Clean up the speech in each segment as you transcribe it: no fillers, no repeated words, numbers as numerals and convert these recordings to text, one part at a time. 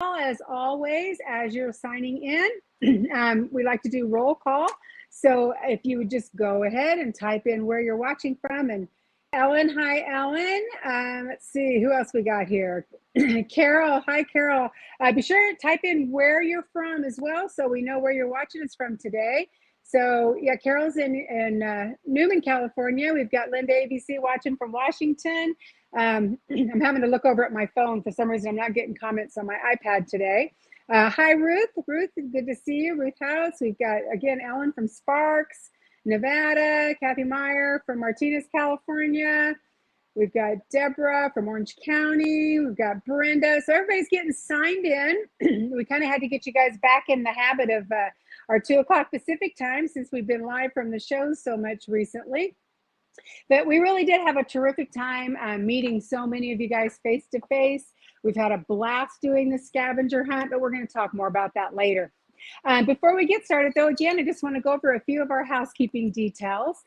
As always, as you're signing in, we like to do roll call. So if you would just go ahead and type in where you're watching from. And Ellen, hi, Ellen. Let's see, who else we got here? Carol, hi, Carol. Be sure to type in where you're from as well so we know where you're watching us from today. So yeah, Carol's in Newman, California. We've got Linda ABC watching from Washington. I'm having to look over at my phone. For some reason, I'm not getting comments on my iPad today. Hi, Ruth. Ruth, good to see you. Ruth House. We've got, again, Ellen from Sparks, Nevada. Kathy Meyer from Martinez, California. We've got Deborah from Orange County. We've got Brenda. So everybody's getting signed in. We kind of had to get you guys back in the habit of our 2 o'clock Pacific time since we've been live from the show so much recently. But we really did have a terrific time meeting so many of you guys face to face. We've had a blast doing the scavenger hunt, but we're going to talk more about that later. Before we get started, though, again, I just want to go over a few of our housekeeping details.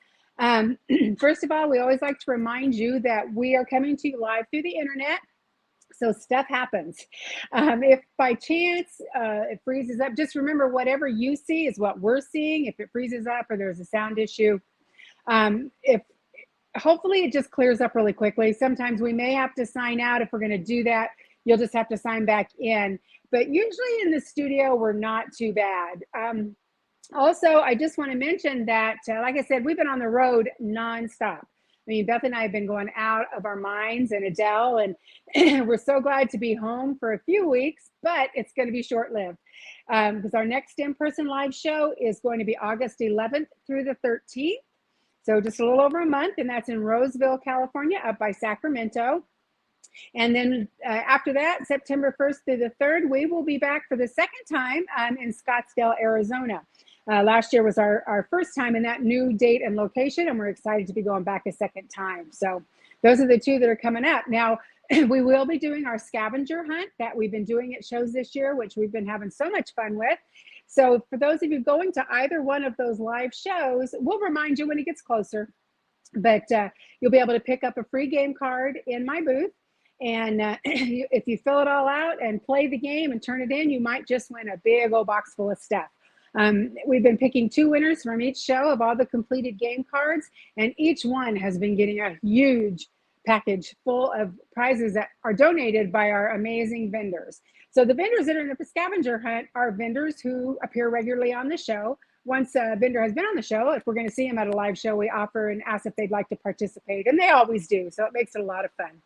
First of all, we always like to remind you that we are coming to you live through the internet. So stuff happens. If by chance it freezes up, just remember whatever you see is what we're seeing. If it freezes up or there's a sound issue, hopefully it just clears up really quickly. Sometimes we may have to sign out. If we're going to do that, you'll just have to sign back in. But usually in the studio, we're not too bad. Also, I just want to mention that, like I said, we've been on the road nonstop. I mean, Beth and I have been going out of our minds, and Adele, and we're so glad to be home for a few weeks, but it's going to be short-lived because our next in-person live show is going to be August 11th through the 13th. So just a little over a month, and that's in Roseville, California, up by Sacramento. And then after that, September 1st through the 3rd, we will be back for the second time in Scottsdale, Arizona. Last year was our first time in that new date and location, and we're excited to be going back a second time. So those are the 2 that are coming up. Now, we will be doing our scavenger hunt that we've been doing at shows this year, which we've been having so much fun with. So for those of you going to either one of those live shows, we'll remind you when it gets closer. But you'll be able to pick up a free game card in my booth. And if you fill it all out and play the game and turn it in, you might just win a big old box full of stuff. We've been picking 2 winners from each show of all the completed game cards, and each one has been getting a huge package full of prizes that are donated by our amazing vendors. So the vendors that are in the scavenger hunt are vendors who appear regularly on the show. Once a vendor has been on the show, if we're going to see them at a live show, we offer and ask if they'd like to participate, and they always do. So it makes it a lot of fun.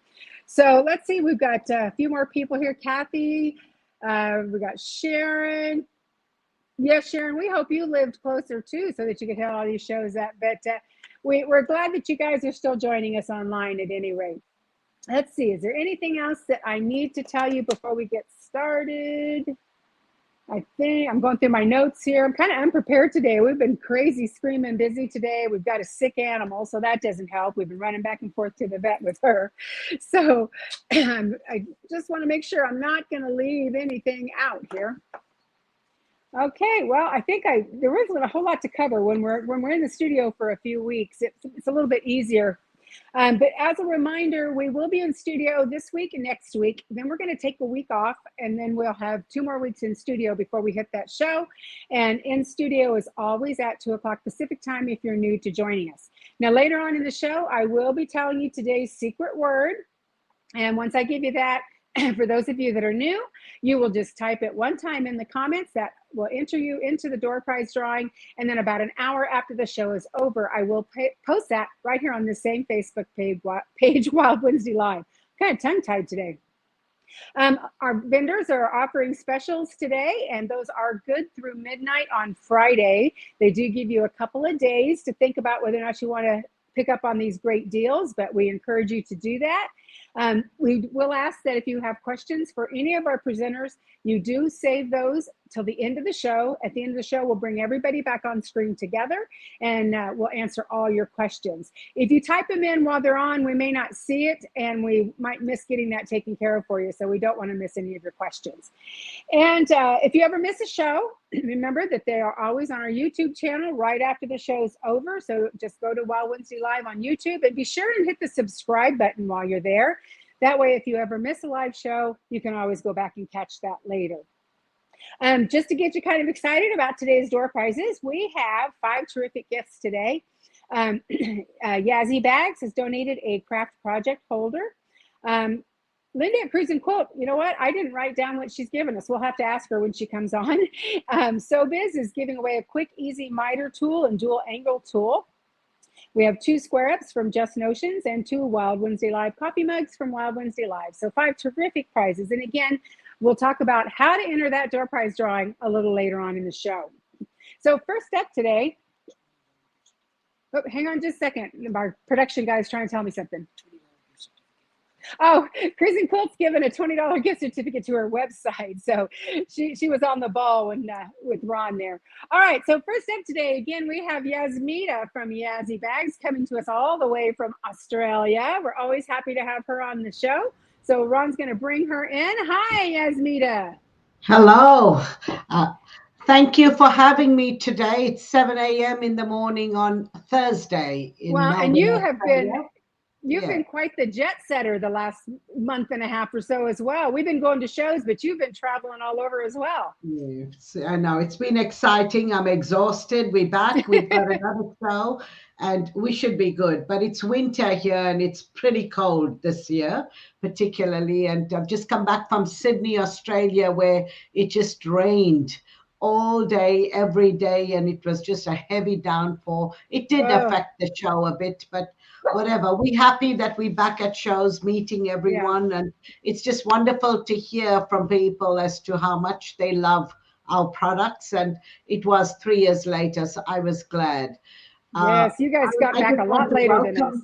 So let's see, we've got a few more people here. Kathy, we got Sharon. Yes, Sharon, we hope you lived closer too so that you could hit all these shows up. But we're glad that you guys are still joining us online at any rate. Let's see, is there anything else that I need to tell you before we get started? I think I'm going through my notes here. I'm kind of unprepared today. We've been crazy screaming busy today. We've got a sick animal, so that doesn't help. We've been running back and forth to the vet with her. So I just want to make sure I'm not going to leave anything out here. Okay, well, I think there isn't a whole lot to cover when we're in the studio for a few weeks. It's a little bit easier. But as a reminder, we will be in studio this week and next week. Then we're going to take a week off, and then we'll have 2 more weeks in studio before we hit that show. And in studio is always at 2 o'clock Pacific time if you're new to joining us. Now, later on in the show, I will be telling you today's secret word. And once I give you that, for those of you that are new, you will just type it one time in the comments. That will enter you into the door prize drawing. And then about an hour after the show is over, I will post that right here on the same Facebook page Wild Wednesday Live. Kind of tongue-tied today. Our vendors are offering specials today, and those are good through midnight on Friday. They do give you a couple of days to think about whether or not you want to pick up on these great deals, but we encourage you to do that. We will ask that if you have questions for any of our presenters, you do save those till the end of the show. At the end of the show, we'll bring everybody back on screen together, and we'll answer all your questions. If you type them in while they're on, we may not see it, and we might miss getting that taken care of for you, so we don't want to miss any of your questions. And if you ever miss a show, remember that they are always on our YouTube channel right after the show's over. So just go to Wild Wednesday Live on YouTube and be sure and hit the subscribe button while you're there. That way, if you ever miss a live show, you can always go back and catch that later. Just to get you kind of excited about today's door prizes, we have 5 terrific gifts today. Yazzii Bags has donated a craft project holder. Linda at Kruusn Quilt, you know what? I didn't write down what she's given us. We'll have to ask her when she comes on. SoBiz is giving away a quick, easy miter tool and dual angle tool. We have 2 square ups from Just Notions and 2 Wild Wednesday Live coffee mugs from Wild Wednesday Live. So 5 terrific prizes. And again, we'll talk about how to enter that door prize drawing a little later on in the show. So first up today, oh, hang on just a second. Our production guy is trying to tell me something. Oh, Kruusn Quilts given a $20 gift certificate to her website. So she was on the ball when, with Ron there. All right, so first up today, again, we have Yasmita from Yazzii Bags coming to us all the way from Australia. We're always happy to have her on the show. So Ron's going to bring her in. Hi, Yasmita. Hello. Thank you for having me today. It's 7 a.m. in the morning on Thursday in Melbourne, and you have Australia. You've been quite the jet setter the last month and a half or so as well. We've been going to shows, but you've been traveling all over as well. Yes, I know. It's been exciting. I'm exhausted. We're back. We've got another show and we should be good. But it's winter here and it's pretty cold this year, particularly. And I've just come back from Sydney, Australia, where it just rained all day, every day, and it was just a heavy downpour. It did affect the show a bit, but whatever. We're happy that we're back at shows, meeting everyone, and it's just wonderful to hear from people as to how much they love our products. And it was 3 years later, so I was glad. Yes, you guys got back a lot later than us.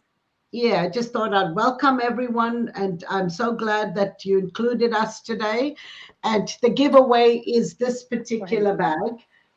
Yeah, I just thought I'd welcome everyone, and I'm so glad that you included us today. And the giveaway is this particular bag,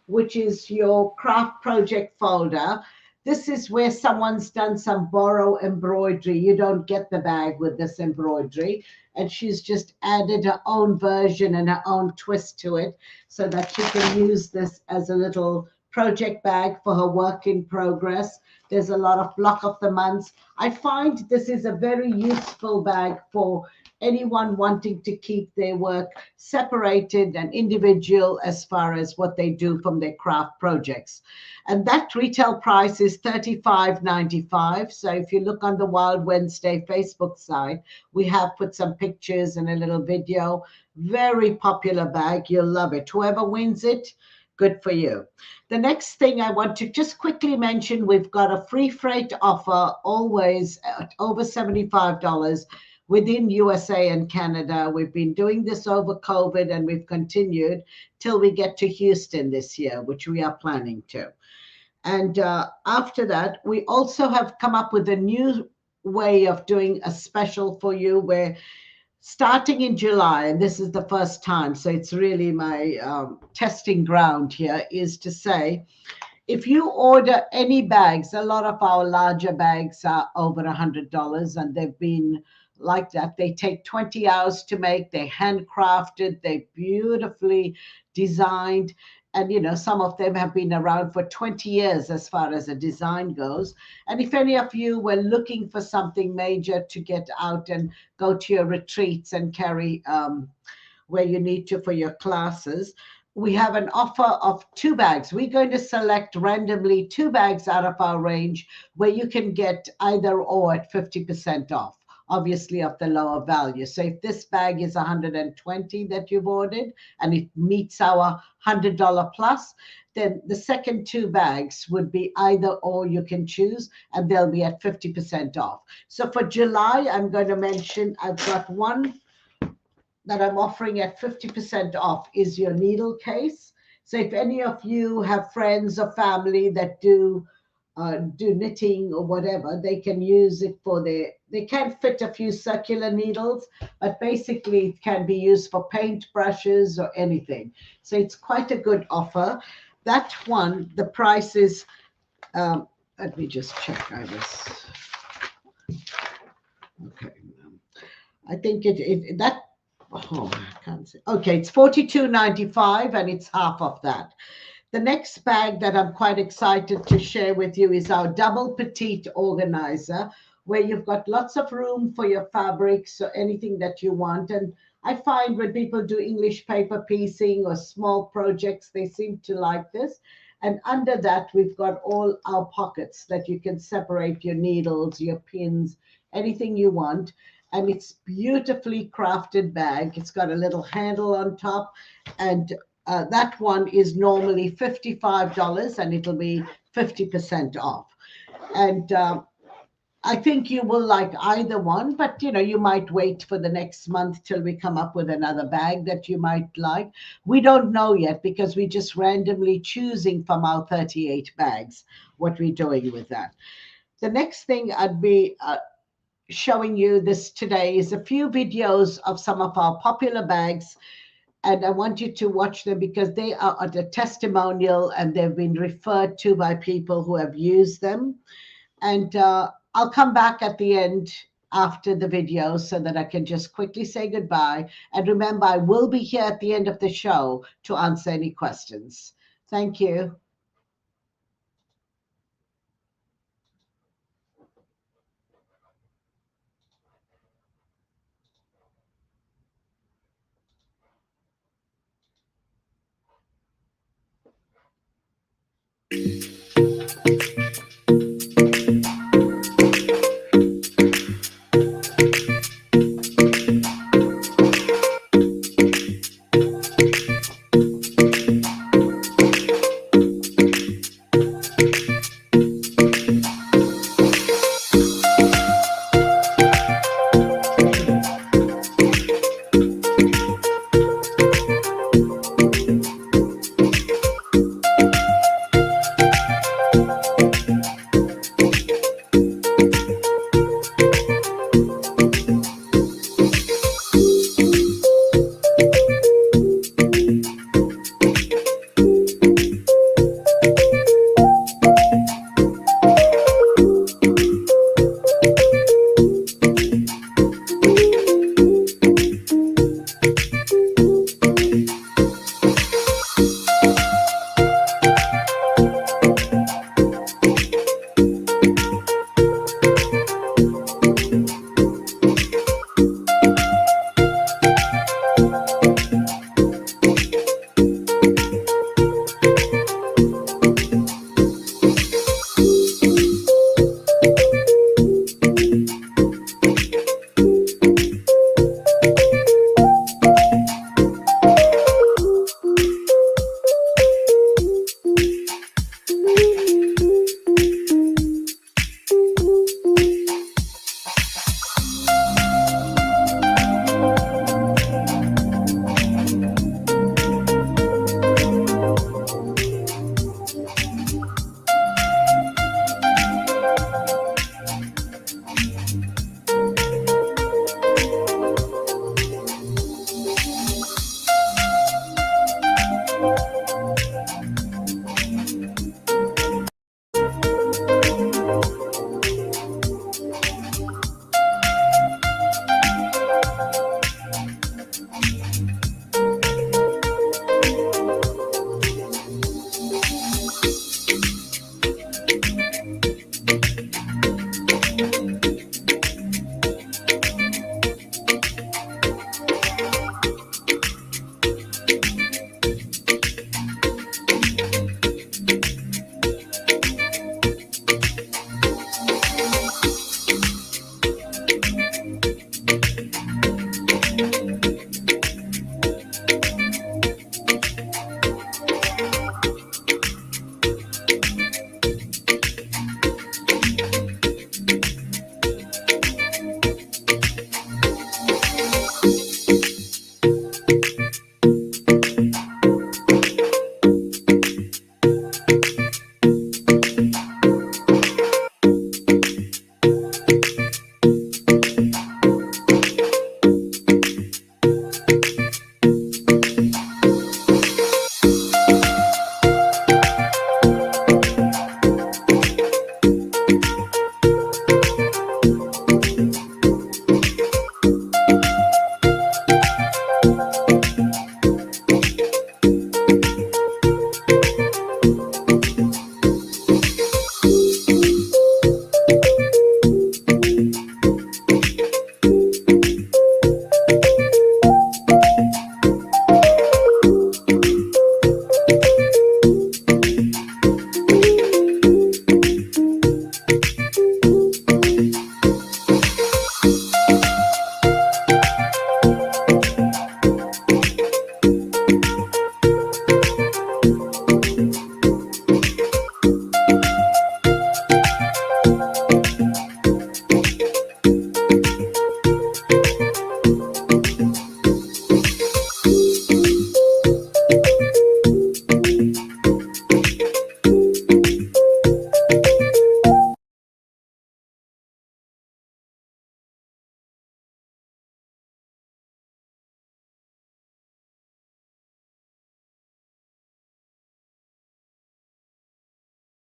which is your craft project folder. This is where someone's done some borrow embroidery. You don't get the bag with this embroidery. And she's just added her own version and her own twist to it so that she can use this as a little project bag for her work in progress. There's a lot of block of the months. I find this is a very useful bag for anyone wanting to keep their work separated and individual as far as what they do from their craft projects. And that retail price is $35.95. So if you look on the Wild Wednesday Facebook site, we have put some pictures and a little video. Very popular bag. You'll love it. Whoever wins it, good for you. The next thing I want to just quickly mention, we've got a free freight offer always at over $75 within USA and Canada. We've been doing this over COVID and we've continued till we get to Houston this year, which we are planning to. And after that, we also have come up with a new way of doing a special for you where starting in July, and this is the first time, so it's really my testing ground here, is to say, if you order any bags, a lot of our larger bags are over $100 and they've been like that. They take 20 hours to make, they're handcrafted, they're beautifully designed. And, you know, some of them have been around for 20 years as far as the design goes. And if any of you were looking for something major to get out and go to your retreats and carry where you need to for your classes, we have an offer of 2 bags. We're going to select randomly 2 bags out of our range where you can get either or at 50% off, obviously of the lower value. So if this bag is $120 that you've ordered and it meets our $100 plus, then the second 2 bags would be either or, you can choose, and they'll be at 50% off. So for July, I'm going to mention I've got one that I'm offering at 50% off is your needle case. So if any of you have friends or family that do knitting or whatever, they can use it for they can fit a few circular needles, but basically it can be used for paint brushes or anything. So it's quite a good offer. That one, the price is, let me just check. Okay. I think oh, I can't say. Okay, it's $42.95 and it's half of that. The next bag that I'm quite excited to share with you is our double petite organizer, where you've got lots of room for your fabrics or anything that you want. And I find when people do English paper piecing or small projects, they seem to like this. And under that, we've got all our pockets that you can separate your needles, your pins, anything you want. And it's beautifully crafted bag. It's got a little handle on top, and that one is normally $55, and it'll be 50% off. And I think you will like either one, but you might wait for the next month till we come up with another bag that you might like. We don't know yet because we're just randomly choosing from our 38 bags what we're doing with that. The next thing I'd be showing you this today is a few videos of some of our popular bags, and I want you to watch them because they are a testimonial and they've been referred to by people who have used them. And I'll come back at the end after the video so that I can just quickly say goodbye. And remember, I will be here at the end of the show to answer any questions. Thank you.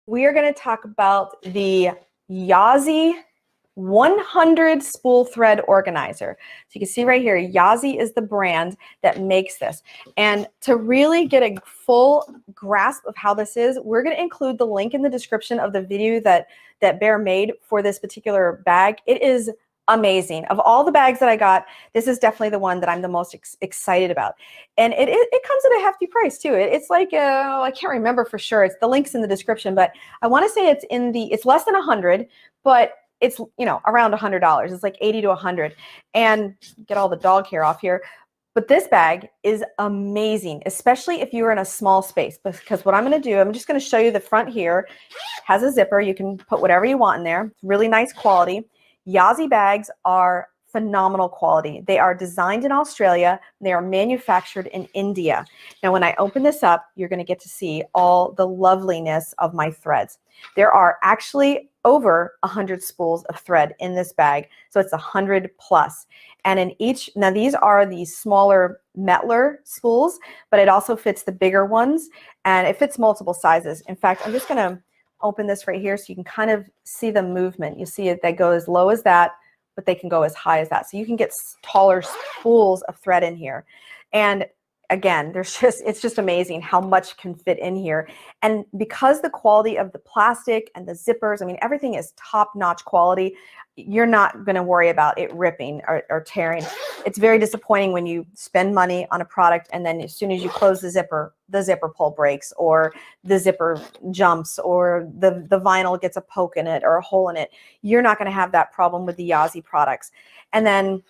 we are going to talk about the Yazzii 100 spool thread organizer. So you can see right here, Yazzii is the brand that makes this. And to really get a full grasp of how this is, we're going to include the link in the description of the video that Bear made for this particular bag. It is amazing. Of all the bags that I got, this is definitely the one that I'm the most excited about. And it comes at a hefty price too. It's like, I can't remember for sure. It's the link's in the description, but I want to say it's less than 100, but it's, you know, around $100. It's like 80 to 100. And get all the dog hair off here. But this bag is amazing, especially if you're in a small space, because what I'm going to do, I'm just going to show you the front here. It has a zipper. You can put whatever you want in there. It's really nice quality. Yazzii bags are phenomenal quality. They are designed in Australia. They are manufactured in India. Now, when I open this up, you're going to get to see all the loveliness of my threads. There are actually over 100 spools of thread in this bag, so it's 100 plus. And in each, now these are the smaller Metler spools, but it also fits the bigger ones, and it fits multiple sizes. In fact, I'm just going to open this right here so you can kind of see the movement. You see it, they go as low as that, but they can go as high as that. So you can get taller spools of thread in here. And again, it's just amazing how much can fit in here. And because the quality of the plastic and the zippers, I mean, everything is top-notch quality, you're not going to worry about it ripping or tearing. It's very disappointing when you spend money on a product and then as soon as you close the zipper pull breaks, or the zipper jumps, or the vinyl gets a poke in it or a hole in it. You're not going to have that problem with the Yazzii products. And then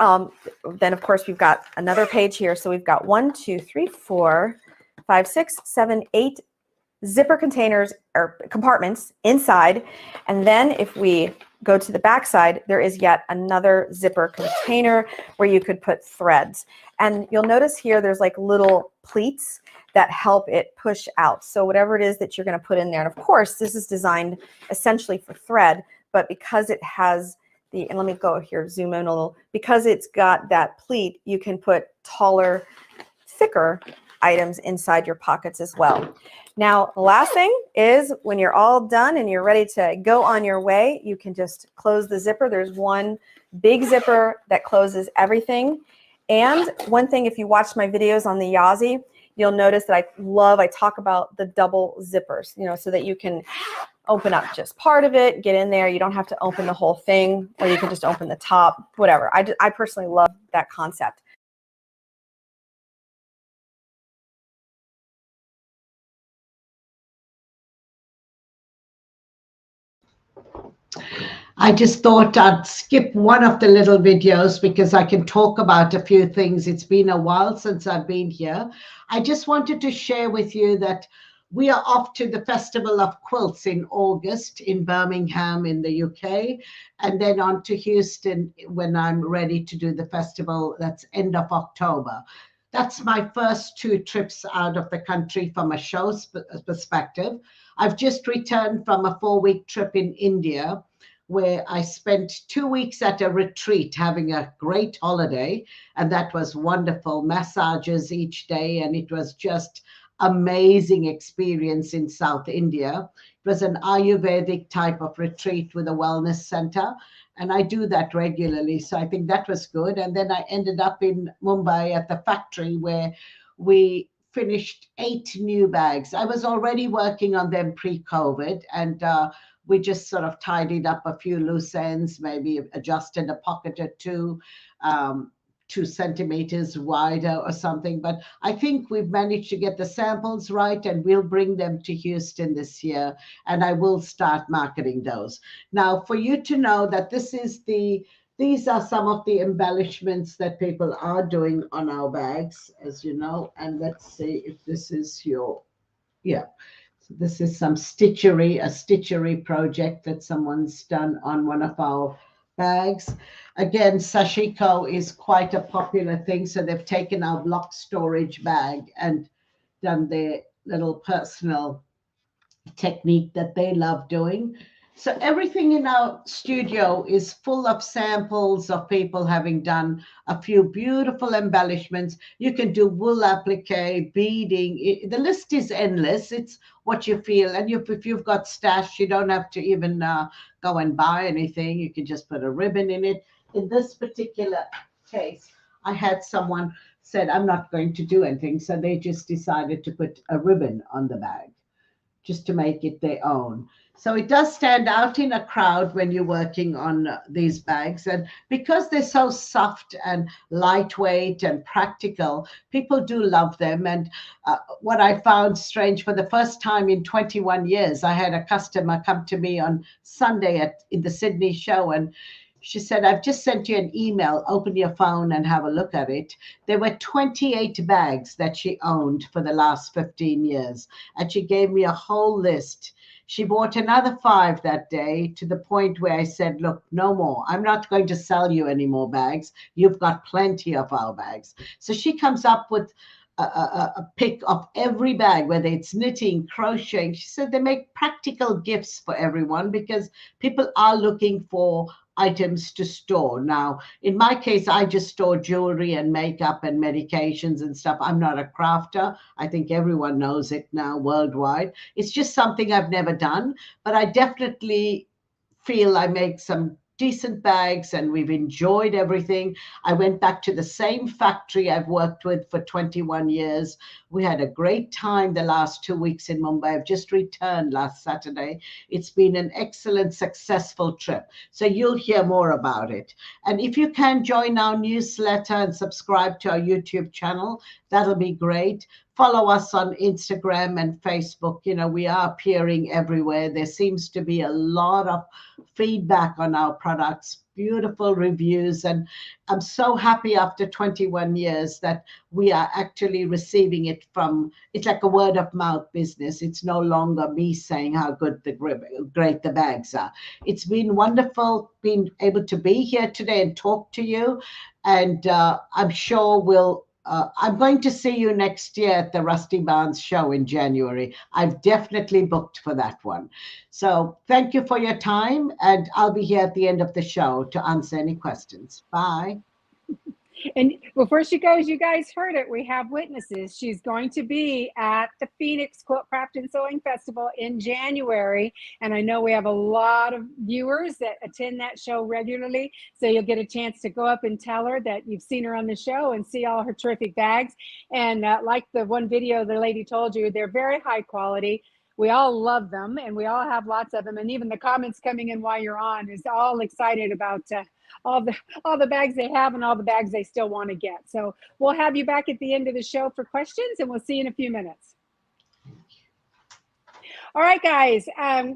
of course we've got another page here. So we've got 1, 2, 3, 4, 5, 6, 7, 8 zipper containers or compartments inside. And then if we go to the back side, there is yet another zipper container where you could put threads. And you'll notice here there's like little pleats that help it push out. So whatever it is that you're going to put in there. And of course, this is designed essentially for thread, but because it has and let me go here, zoom in a little, because it's got that pleat, you can put taller, thicker items inside your pockets as well. Now, the last thing is when you're all done and you're ready to go on your way, you can just close the zipper. There's one big zipper that closes everything. And one thing, if you watch my videos on the Yazzii, you'll notice that I talk about the double zippers, you know, so that you can open up just part of it, get in there. You don't have to open the whole thing, or you can just open the top, whatever. I personally love that concept. I just thought I'd skip one of the little videos because I can talk about a few things. It's been a while since I've been here. I just wanted to share with you that we are off to the Festival of Quilts in August in Birmingham in the UK, and then on to Houston when I'm ready to do the festival. That's end of October. That's my first 2 trips out of the country from a show perspective. I've just returned from a 4-week trip in India, where I spent 2 weeks at a retreat having a great holiday, and that was wonderful. Massages each day, and it was just amazing experience in South India. It was an Ayurvedic type of retreat with a wellness center, and I do that regularly, so I think that was good. And then I ended up in Mumbai at the factory where we finished 8 new bags. I was already working on them pre-COVID, and we just sort of tidied up a few loose ends, maybe adjusted a pocket or two, 2 centimeters wider or something. But I think we've managed to get the samples right, and we'll bring them to Houston this year, and I will start marketing those. Now, for you to know that these are some of the embellishments that people are doing on our bags, as you know. And let's see if this is yeah. So this is some a stitchery project that someone's done on one of our bags. Again, sashiko is quite a popular thing. So they've taken our block storage bag and done their little personal technique that they love doing. So everything in our studio is full of samples of people having done a few beautiful embellishments. You can do wool applique, beading. The list is endless. It's what you feel. And if you've got stash, you don't have to even go and buy anything. You can just put a ribbon in it. In this particular case, I had someone said, I'm not going to do anything. So they just decided to put a ribbon on the bag just to make it their own. So it does stand out in a crowd when you're working on these bags. And because they're so soft and lightweight and practical, people do love them. And what I found strange, for the first time in 21 years, I had a customer come to me on Sunday in the Sydney show, and she said, I've just sent you an email. Open your phone and have a look at it. There were 28 bags that she owned for the last 15 years. And she gave me a whole list. She bought another 5 that day, to the point where I said, look, no more. I'm not going to sell you any more bags. You've got plenty of our bags. So she comes up with a pick of every bag, whether it's knitting, crocheting. She said they make practical gifts for everyone because people are looking for items to store. Now, in my case, I just store jewelry and makeup and medications and stuff. I'm not a crafter. I think everyone knows it now worldwide. It's just something I've never done, but I definitely feel I make some decent bags and we've enjoyed everything. I went back to the same factory I've worked with for 21 years. We had a great time the last 2 weeks in Mumbai. I've just returned last Saturday. It's been an excellent, successful trip. So you'll hear more about it. And if you can join our newsletter and subscribe to our YouTube channel, that'll be great. Follow us on Instagram and Facebook. You know, we are appearing everywhere. There seems to be a lot of feedback on our products, beautiful reviews. And I'm so happy after 21 years that we are actually receiving it from, it's like a word of mouth business. It's no longer me saying how great the bags are. It's been wonderful being able to be here today and talk to you. And I'm sure I'm going to see you next year at the Rusty Barnes show in January. I've definitely booked for that one. So thank you for your time, and I'll be here at the end of the show to answer any questions. Bye. And before she goes, you guys heard it. We have witnesses. She's going to be at the Phoenix Quilt Craft and Sewing Festival in January. And I know we have a lot of viewers that attend that show regularly. So you'll get a chance to go up and tell her that you've seen her on the show and see all her terrific bags. And like the one video the lady told you, they're very high quality. We all love them and we all have lots of them. And even the comments coming in while you're on is all excited about all the bags they have and all the bags they still want to get. So we'll have you back at the end of the show for questions, and we'll see you in a few minutes. All right, guys.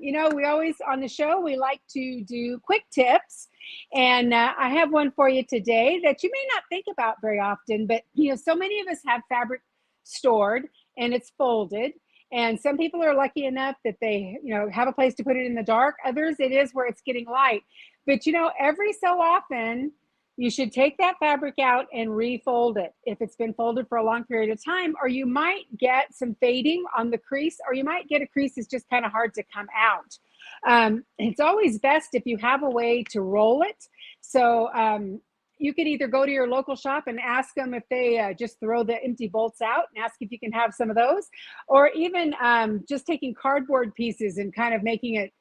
You know, we always on the show, we like to do quick tips. And I have one for you today that you may not think about very often, but you know, so many of us have fabric stored and it's folded. And some people are lucky enough that they, you know, have a place to put it in the dark. Others, it is where it's getting light. But, you know, every so often, you should take that fabric out and refold it if it's been folded for a long period of time, or you might get some fading on the crease, or you might get a crease that's just kind of hard to come out. It's always best if you have a way to roll it. So you could either go to your local shop and ask them if they just throw the empty bolts out and ask if you can have some of those, or even just taking cardboard pieces and kind of making it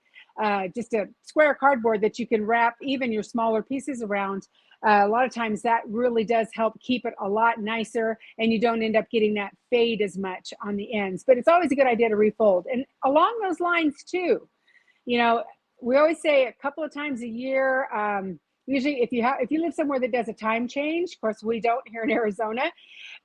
just a square cardboard that you can wrap even your smaller pieces around. A lot of times that really does help keep it a lot nicer, and you don't end up getting that fade as much on the ends. But it's always a good idea to refold. And along those lines too, you know, we always say a couple of times a year, usually if you live somewhere that does a time change, of course we don't here in Arizona,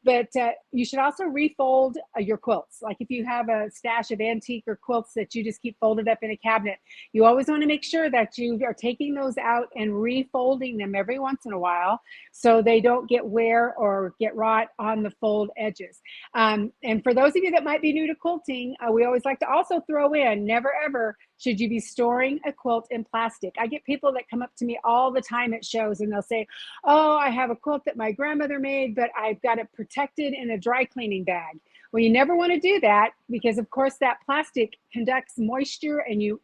but you should also refold your quilts. Like if you have a stash of antique or quilts that you just keep folded up in a cabinet, you always want to make sure that you are taking those out and refolding them every once in a while so they don't get wear or get rot on the fold edges. And for those of you that might be new to quilting, we always like to also throw in, never ever should you be storing a quilt in plastic. I get people that come up to me all the time at shows and they'll say, oh, I have a quilt that my grandmother made, but I've got it protected in a dry cleaning bag. Well, you never want to do that because, of course, that plastic conducts moisture and you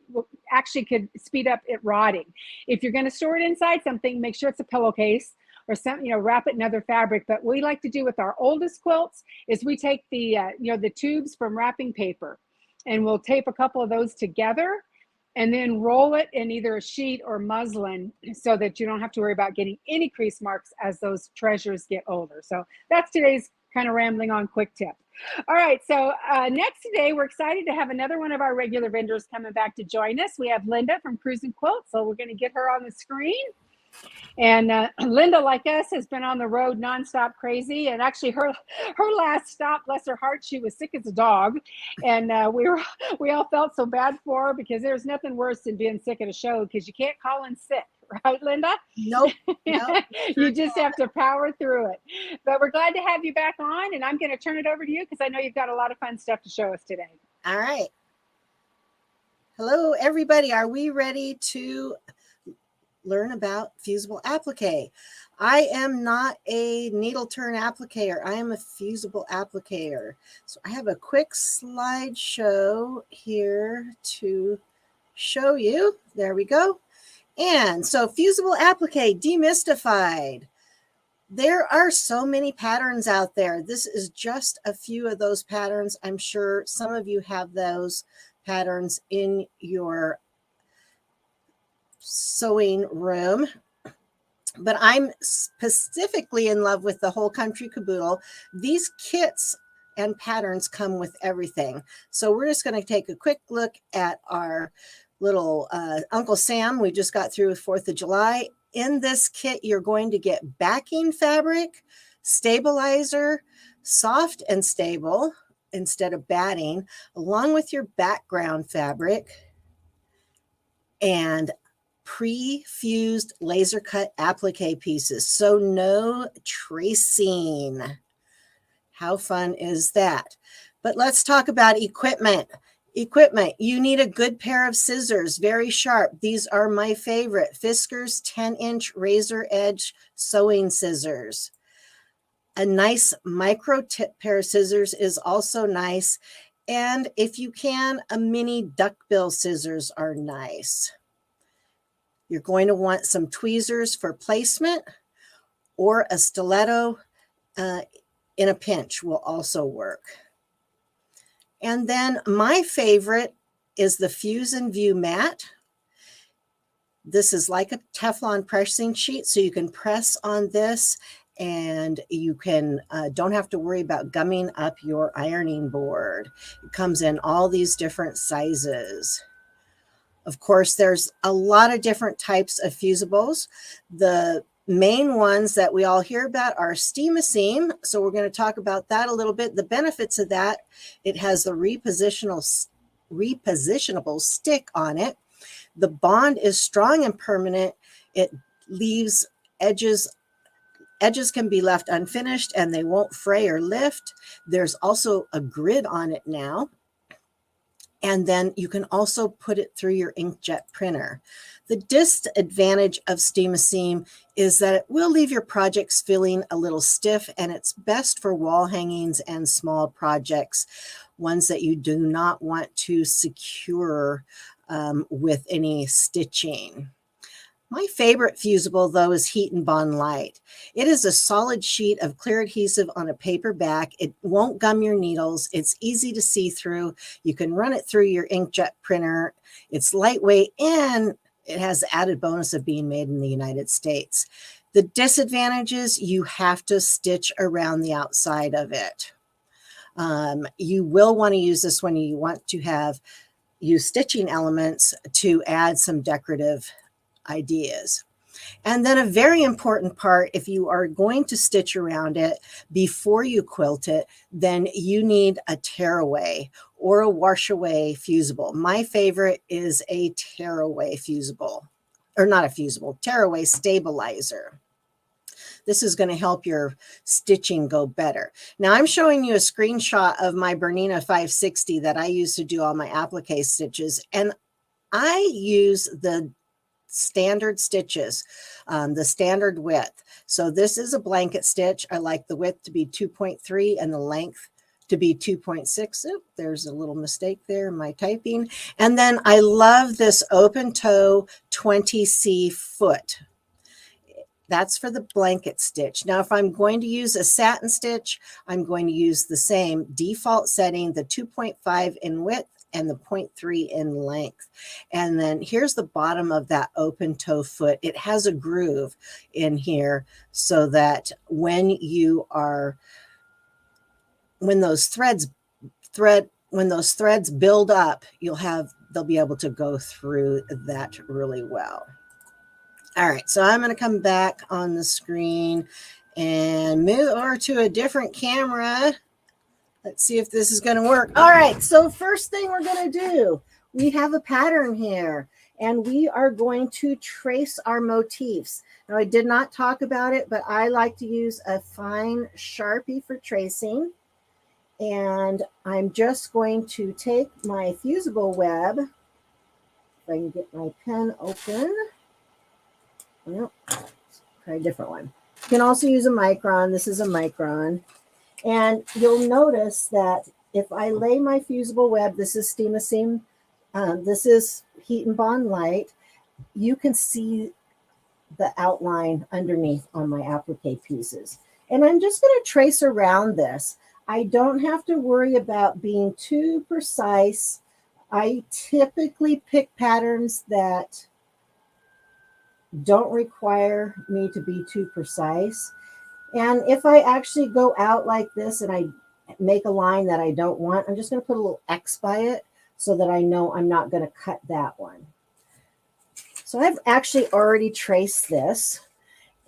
actually could speed up it rotting. If you're going to store it inside something, make sure it's a pillowcase or something, wrap it in other fabric. But what we like to do with our oldest quilts is we take the, the tubes from wrapping paper and we'll tape a couple of those together and then roll it in either a sheet or muslin so that you don't have to worry about getting any crease marks as those treasures get older. So that's today's kind of rambling on quick tip. All right, so next today, we're excited to have another one of our regular vendors coming back to join us. We have Linda from Kruusn Quilts, so we're going to get her on the screen. And Linda, like us, has been on the road nonstop crazy. And actually, her last stop, bless her heart, she was sick as a dog. And we all felt so bad for her because there's nothing worse than being sick at a show because you can't call in sick. Right, Linda? Nope. You just have to power through it. But we're glad to have you back on. And I'm going to turn it over to you because I know you've got a lot of fun stuff to show us today. All right. Hello, everybody. Are we ready to learn about fusible applique? I am not a needle turn applicator. I am a fusible applicator. So I have a quick slideshow here to show you. There we go. And so fusible applique demystified. There are so many patterns out there. This is just a few of those patterns. I'm sure some of you have those patterns in your sewing room, but I'm specifically in love with the whole country caboodle. These kits and patterns come with everything. So we're just going to take a quick look at our little Uncle Sam. We just got through with 4th of July. In this kit, you're going to get backing fabric, stabilizer, soft and stable instead of batting, along with your background fabric and pre-fused laser cut applique pieces. So no tracing. How fun is that? But let's talk about equipment. You need a good pair of scissors, very sharp. These are my favorite, Fiskars 10-inch razor edge sewing scissors. A nice micro tip pair of scissors is also nice. And if you can, a mini duckbill scissors are nice. You're going to want some tweezers for placement, or a stiletto in a pinch will also work. And then my favorite is the Fuse and View mat. This is like a Teflon pressing sheet, so you can press on this and you can don't have to worry about gumming up your ironing board. It comes in all these different sizes. Of course, there's a lot of different types of fusibles. The main ones that we all hear about are Steam-A-Seam. So we're going to talk about that a little bit. The benefits of that, it has the repositionable stick on it. The bond is strong and permanent. It leaves edges can be left unfinished and they won't fray or lift. There's also a grid on it now. And then you can also put it through your inkjet printer. The disadvantage of Steam-A-Seam is that it will leave your projects feeling a little stiff, and it's best for wall hangings and small projects, ones that you do not want to secure with any stitching. My favorite fusible, though, is Heat and Bond Light. It is a solid sheet of clear adhesive on a paper back. It won't gum your needles. It's easy to see through. You can run it through your inkjet printer. It's lightweight, and it has the added bonus of being made in the United States. The disadvantages, you have to stitch around the outside of it. You will want to use this when you want to use stitching elements to add some decorative ideas. And then a very important part, if you are going to stitch around it before you quilt it, then you need a tearaway or a wash away fusible. My favorite is a tearaway fusible, or not a fusible, tearaway stabilizer. This is going to help your stitching go better. Now I'm showing you a screenshot of my Bernina 560 that I use to do all my applique stitches. And I use the standard stitches, the standard width. So this is a blanket stitch. I like the width to be 2.3 and the length to be 2.6. Oop, there's a little mistake there in my typing. And then I love this open toe 20C foot. That's for the blanket stitch. Now, if I'm going to use a satin stitch, I'm going to use the same default setting, the 2.5 in width and the 0.3 in length. And then here's the bottom of that open toe foot. It has a groove in here so that when those threads build up, they'll be able to go through that really well. All right, so I'm going to come back on the screen and move over to a different camera. Let's see if this is going to work. All right, so first thing we're going to do, we have a pattern here, and we are going to trace our motifs. Now, I did not talk about it, but I like to use a fine Sharpie for tracing. And I'm just going to take my fusible web. If I can get my pen open. Well, try a different one. You can also use a micron. This is a micron. And you'll notice that if I lay my fusible web, this is Steam-A-Seam, this is Heat and Bond Light, you can see the outline underneath on my applique pieces. And I'm just going to trace around this. I don't have to worry about being too precise. I typically pick patterns that don't require me to be too precise. And if I actually go out like this and I make a line that I don't want, I'm just going to put a little X by it so that I know I'm not going to cut that one. So I've actually already traced this.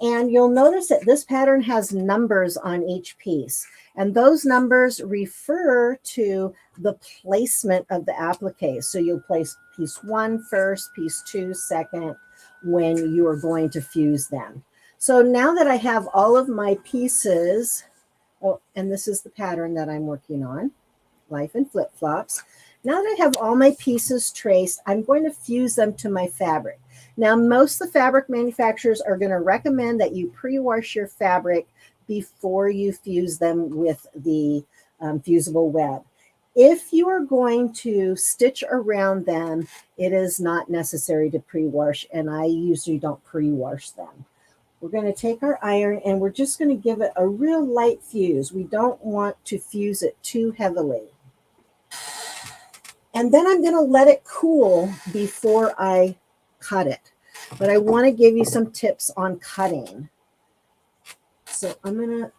And you'll notice that this pattern has numbers on each piece. And those numbers refer to the placement of the applique. So you'll place piece 1 first, piece 2 second, when you are going to fuse them. So now that I have all of my pieces, oh, and this is the pattern that I'm working on, Life in Flip-Flops. Now that I have all my pieces traced, I'm going to fuse them to my fabric. Now, most of the fabric manufacturers are going to recommend that you pre-wash your fabric before you fuse them with the fusible web. If you are going to stitch around them, it is not necessary to pre-wash, and I usually don't pre-wash them. We're going to take our iron and we're just going to give it a real light fuse. We don't want to fuse it too heavily. And then I'm going to let it cool before I cut it. But I want to give you some tips on cutting. So I'm going to,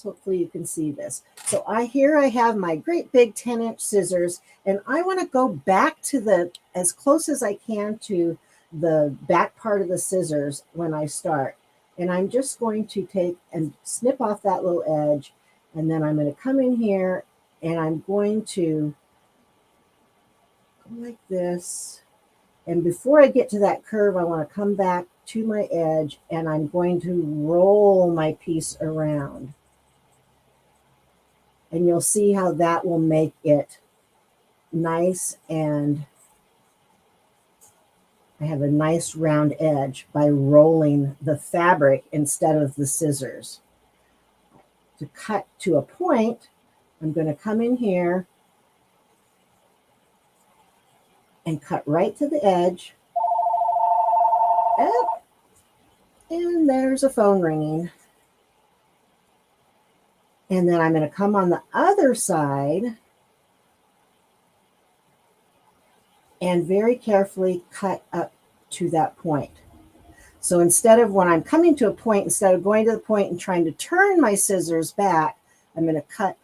hopefully you can see this. So here I have my great big 10-inch scissors, and I want to go back to as close as I can to the back part of the scissors when I start. And I'm just going to take and snip off that little edge. And then I'm going to come in here and I'm going to go like this. And before I get to that curve, I want to come back to my edge and I'm going to roll my piece around. And you'll see how that will make it nice, and I have a nice round edge by rolling the fabric instead of the scissors. To cut to a point, I'm going to come in here and cut right to the edge. And there's a phone ringing. And then I'm going to come on the other side and very carefully cut up to that point. So instead of when I'm coming to a point, instead of going to the point and trying to turn my scissors back, I'm going to cut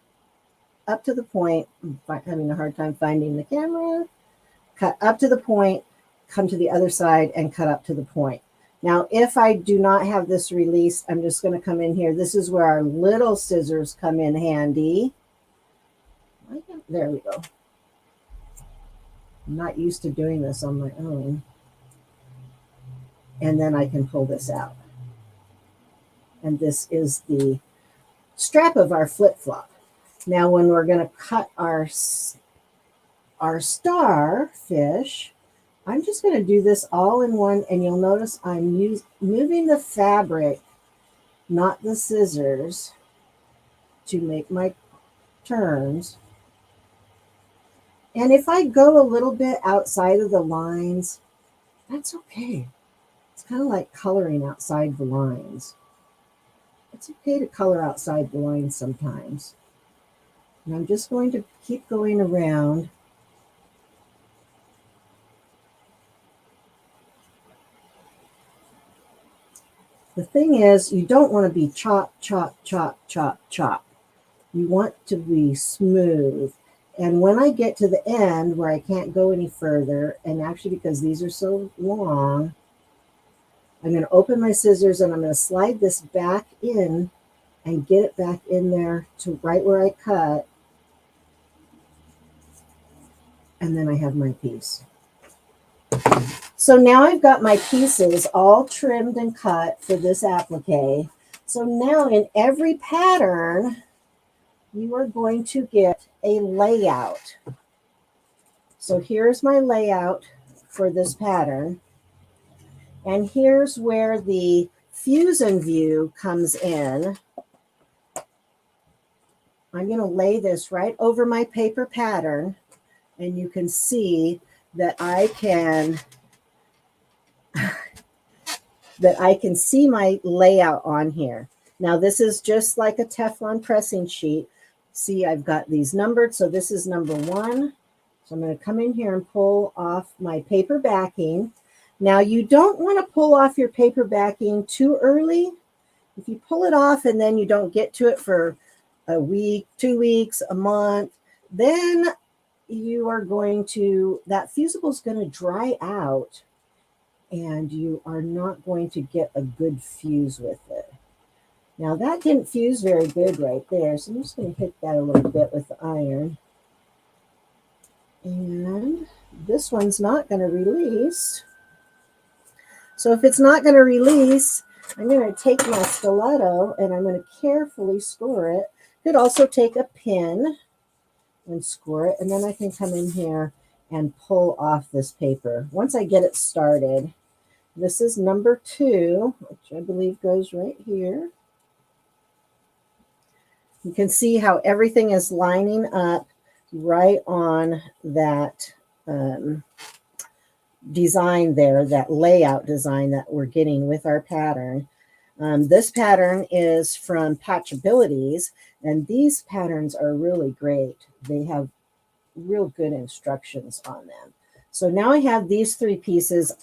up to the point. I'm having a hard time finding the camera. Cut up to the point, come to the other side and cut up to the point. Now, if I do not have this released, I'm just going to come in here. This is where our little scissors come in handy. There we go. I'm not used to doing this on my own. And then I can pull this out. And this is the strap of our flip-flop. Now, when we're going to cut our starfish, I'm just going to do this all in one, and you'll notice I'm moving the fabric, not the scissors, to turns. And if I go a little bit outside of the lines, that's okay. It's kind of like coloring outside the lines. It's okay to color outside the lines sometimes. And I'm just going to keep going around. The thing is, you don't want to be chop, chop, chop, chop, chop. You want to be smooth. And when I get to the end where I can't go any further, and actually because these are so long, I'm going to open my scissors and I'm going to slide this back in and get it back in there to right where I cut. And then I have my piece. So now I've got my pieces all trimmed and cut for this applique. So now in every pattern, you are going to get a layout. So here's my layout for this pattern. And here's where the fusion view comes in. I'm going to lay this right over my paper pattern, and you can see that I can see my layout on here. Now this is just like a Teflon pressing sheet. See, I've got these numbered. So this is number 1. So I'm going to come in here and pull off my paper backing. Now you don't want to pull off your paper backing too early. If you pull it off and then you don't get to it for a week, 2 weeks, a month, then you are going to, that fusible is going to dry out and you are not going to get a good fuse with it. Now that didn't fuse very good right there. So I'm just going to hit that a little bit with the iron. And this one's not going to release. So if it's not going to release, I'm going to take my stiletto and I'm going to carefully score it. Could also take a pin and score it. And then I can come in here and pull off this paper. Once I get it started, this is number 2, which I believe goes right here. You can see how everything is lining up right on that design there, that layout design that we're getting with our pattern. This pattern is from Patchabilities, and these patterns are really great. They have real good instructions on them. So now I have these 3 pieces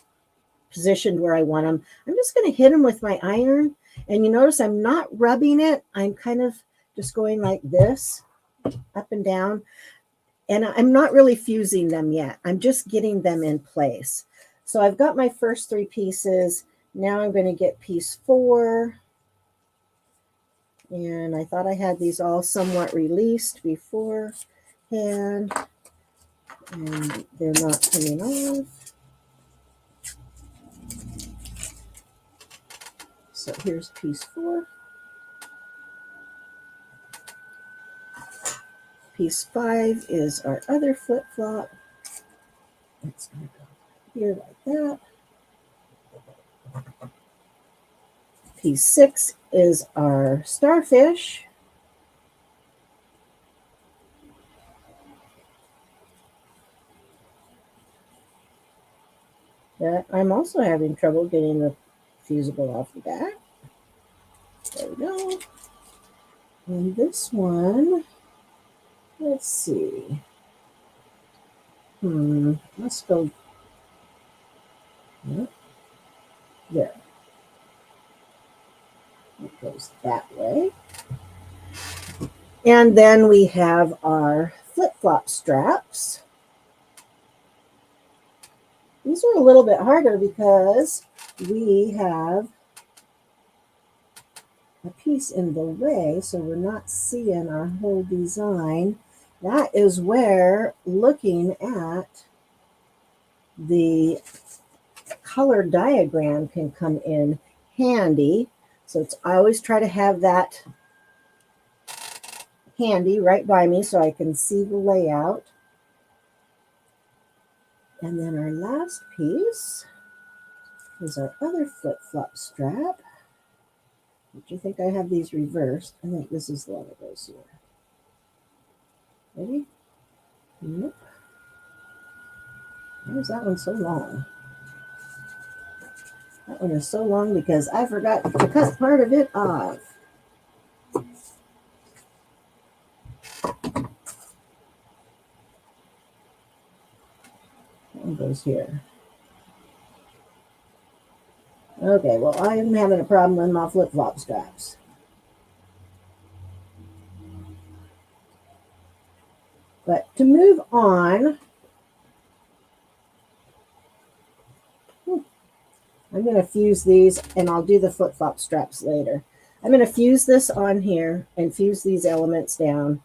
positioned where I want them. I'm just going to hit them with my iron, and you notice I'm not rubbing it. I'm kind of just going like this, up and down. And I'm not really fusing them yet. I'm just getting them in place. So I've got my first 3 pieces. Now I'm going to get piece 4. And I thought I had these all somewhat released beforehand. And they're not coming off. So here's piece 4. Piece 5 is our other flip-flop. It's going to go here like that. Piece 6 is our starfish. That I'm also having trouble getting the fusible off the back. There we go. And this one, let's see. Let's go. Yep. There. It goes that way. And then we have our flip-flop straps. These are a little bit harder because we have a piece in the way, so we're not seeing our whole design. That is where looking at the color diagram can come in handy. So I always try to have that handy right by me so I can see the layout. And then our last piece is our other flip-flop strap. Do you think I have these reversed? I think this is the one that goes here. Maybe? Nope. Why is that one so long? That one is so long because I forgot to cut part of it off. That one goes here. Okay, well, I am having a problem with my flip-flop straps. But to move on, I'm going to fuse these, and I'll do the flip-flop straps later. I'm going to fuse this on here and fuse these elements down.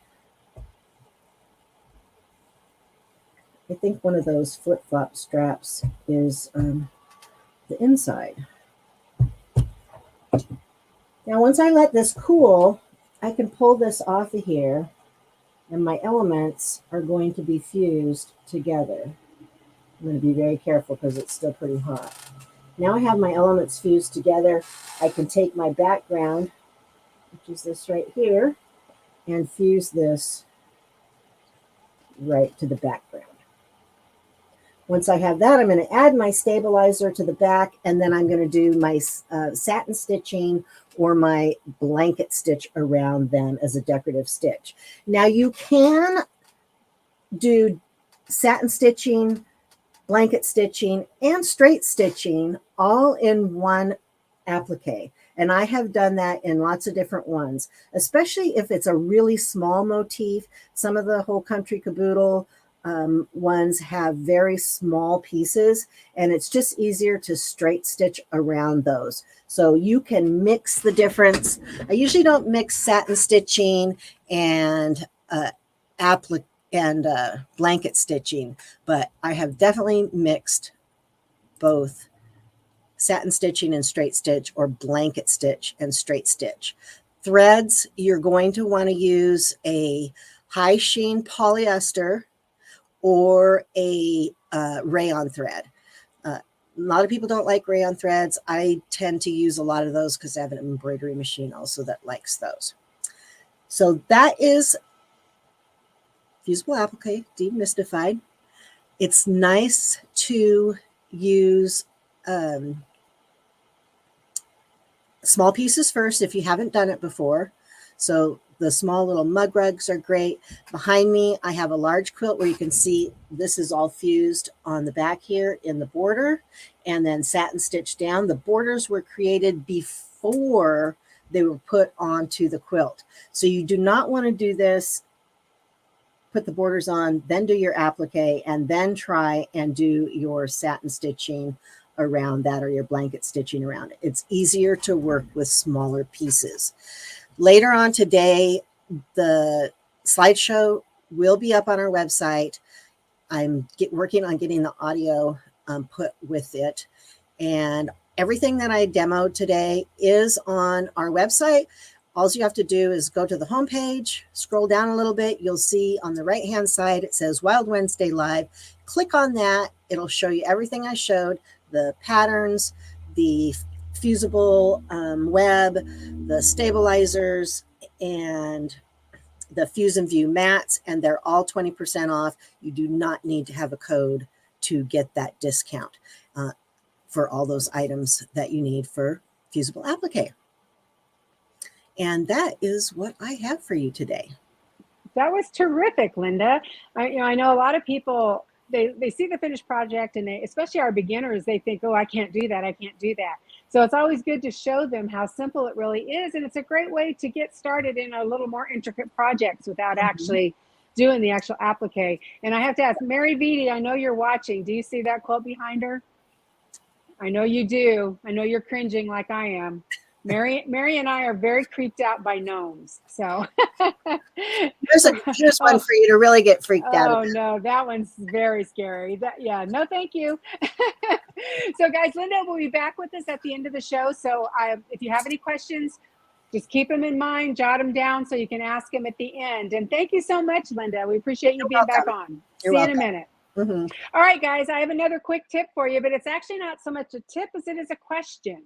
I think one of those flip-flop straps is the inside. Now, once I let this cool, I can pull this off of here, and my elements are going to be fused together. I'm going to be very careful because it's still pretty hot. Now I have my elements fused together. I can take my background, which is this right here, and fuse this right to the background. Once I have that, I'm going to add my stabilizer to the back, and then I'm going to do my satin stitching or my blanket stitch around them as a decorative stitch. Now you can do satin stitching, blanket stitching, and straight stitching all in one applique. And I have done that in lots of different ones, especially if it's a really small motif. Some of the whole country caboodle ones have very small pieces, and it's just easier to straight stitch around those. So you can mix the difference. I usually don't mix satin stitching and blanket stitching, but I have definitely mixed both satin stitching and straight stitch, or blanket stitch and straight stitch. Threads, you're going to want to use a high sheen polyester or a rayon thread. A lot of people don't like rayon threads. I tend to use a lot of those because I have an embroidery machine also that likes those. So that is fusible applique demystified. It's nice to use small pieces first if you haven't done it before. So the small little mug rugs are great. Behind me, I have a large quilt where you can see this is all fused on the back here in the border and then satin stitched down. The borders were created before they were put onto the quilt. So you do not want to do this, put the borders on, then do your applique, and then try and do your satin stitching around that or your blanket stitching around it. It's easier to work with smaller pieces. Later on today, the slideshow will be up on our website. I'm working on getting the audio put with it. And everything that I demoed today is on our website. All you have to do is go to the homepage, scroll down a little bit. You'll see on the right-hand side, it says Wild Wednesday Live. Click on that. It'll show you everything I showed, the patterns, the fusible web, the stabilizers, and the Fuse and View mats, and they're all 20% off. You do not need to have a code to get that discount for all those items that you need for fusible applique. And that is what I have for you today. That was terrific, Linda. I know a lot of people, they see the finished project, and they, especially our beginners, they think, oh, I can't do that. I can't do that. So it's always good to show them how simple it really is. And it's a great way to get started in a little more intricate projects without actually doing the actual applique. And I have to ask, Mary Vitti, I know you're watching. Do you see that quilt behind her? I know you do. I know you're cringing like I am. Mary and I are very creeped out by gnomes. So here's one for you to really get freaked out about. Oh no, that one's very scary. Yeah, no, thank you. So guys, Linda will be back with us at the end of the show. So if you have any questions, just keep them in mind, jot them down so you can ask them at the end. And thank you so much, Linda. We appreciate you being back on. See you in a minute. All right, guys, I have another quick tip for you, but it's actually not so much a tip as it is a question.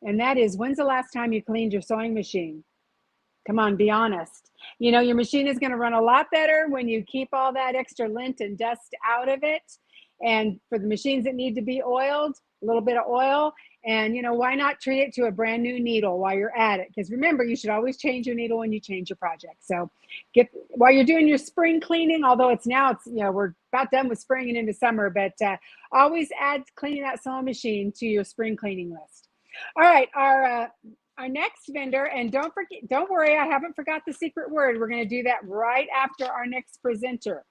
And that is, when's the last time you cleaned your sewing machine? Come on, be honest. You know, your machine is going to run a lot better when you keep all that extra lint and dust out of it. And for the machines that need to be oiled, a little bit of oil. And, you know, why not treat it to a brand new needle while you're at it? Because remember, you should always change your needle when you change your project. So while you're doing your spring cleaning, although it's, you know, we're about done with spring and into summer, but always add cleaning that sewing machine to your spring cleaning list. All right, our next vendor, and don't worry, I haven't forgot the secret word. We're going to do that right after our next presenter.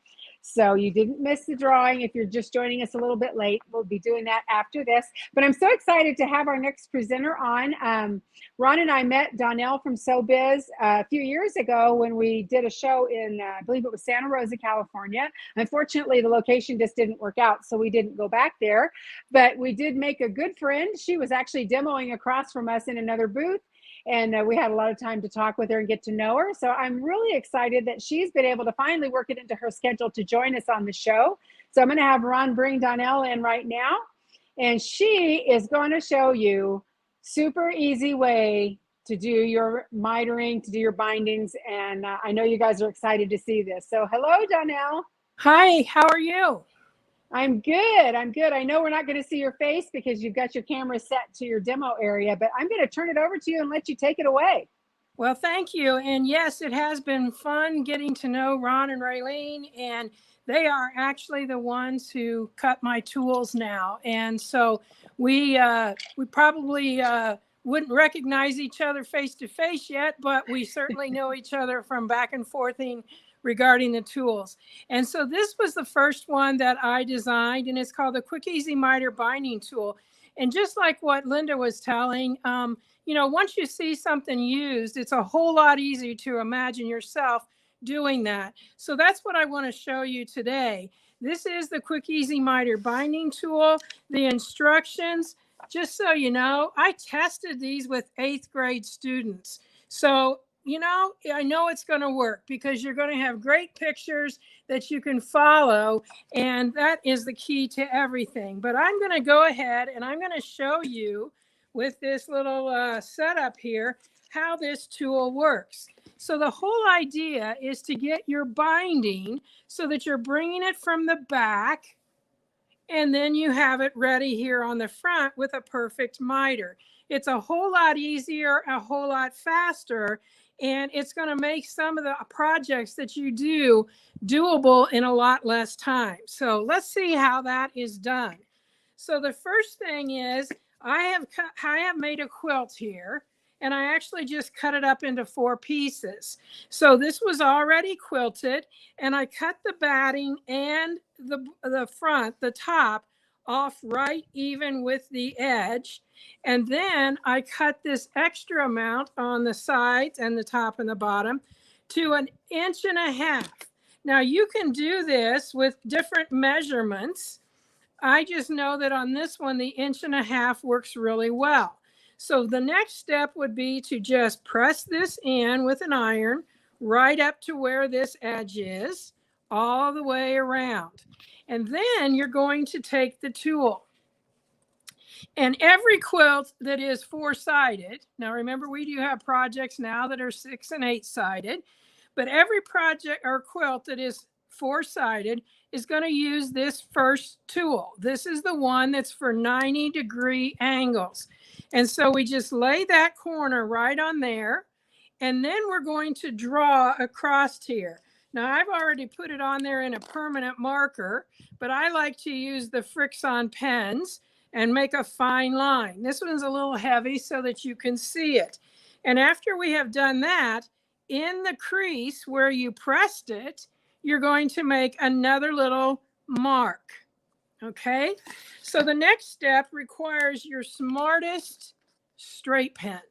So you didn't miss the drawing. If you're just joining us a little bit late, we'll be doing that after this. But I'm so excited to have our next presenter on. Ron and I met Donnell from Sew Biz a few years ago when we did a show in, I believe it was Santa Rosa, California. Unfortunately, the location just didn't work out, so we didn't go back there. But we did make a good friend. She was actually demoing across from us in another booth. And we had a lot of time to talk with her and get to know her. So I'm really excited that she's been able to finally work it into her schedule to join us on the show. So I'm going to have Ron bring Donnell in right now. And she is going to show you super easy way to do your mitering, to do your bindings. And I know you guys are excited to see this. So hello, Donnell. Hi, how are you? I'm good. I'm good. I know we're not going to see your face because you've got your camera set to your demo area, but I'm going to turn it over to you and let you take it away. Well, thank you. And yes, it has been fun getting to know Ron and Raylene, and they are actually the ones who cut my tools now. And so we probably wouldn't recognize each other face to face yet, but we certainly know each other from back and forthing regarding the tools. And so this was the first one that I designed, and it's called the Quick Easy Miter Binding Tool. And just like what Linda was telling, you know, once you see something used, it's a whole lot easier to imagine yourself doing that. So that's what I want to show you today. This is the Quick Easy Miter Binding Tool. The instructions, just so you know, I tested these with 8th grade students. So you know, I know it's going to work because you're going to have great pictures that you can follow. And that is the key to everything. But I'm going to go ahead and I'm going to show you with this little setup here how this tool works. So the whole idea is to get your binding so that you're bringing it from the back and then you have it ready here on the front with a perfect miter. It's a whole lot easier, a whole lot faster, and it's going to make some of the projects that you do doable in a lot less time. So let's see how that is done. So the first thing is I have made a quilt here, and I actually just cut it up into 4 pieces. So this was already quilted, and I cut the batting and the front, the top, off right even with the edge. And then I cut this extra amount on the sides and the top and the bottom to 1.5 inches. Now you can do this with different measurements. I just know that on this one, the 1.5 inches works really well. So the next step would be to just press this in with an iron right up to where this edge is, all the way around. And then you're going to take the tool. And every quilt that is 4-sided, now remember we do have projects now that are 6 and 8-sided, but every project or quilt that is 4-sided is going to use this first tool. This is the one that's for 90-degree angles. And so we just lay that corner right on there, and then we're going to draw across here. Now I've already put it on there in a permanent marker, but I like to use the Kruusn pens and make a fine line. This one's a little heavy so that you can see it. And after we have done that, in the crease where you pressed it, you're going to make another little mark. Okay, so the next step requires your smartest straight pen.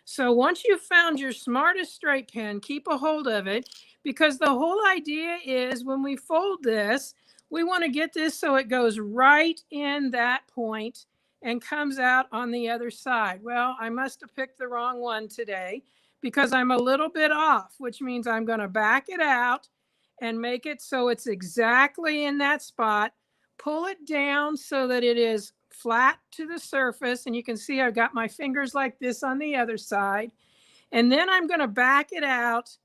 So once you've found your smartest straight pen, keep a hold of it, because the whole idea is when we fold this, we want to get this so it goes right in that point and comes out on the other side. Well, I must have picked the wrong one today because I'm a little bit off, which means I'm going to back it out and make it so it's exactly in that spot. Pull it down so that it is flat to the surface. And you can see I've got my fingers like this on the other side. And then I'm going to back it out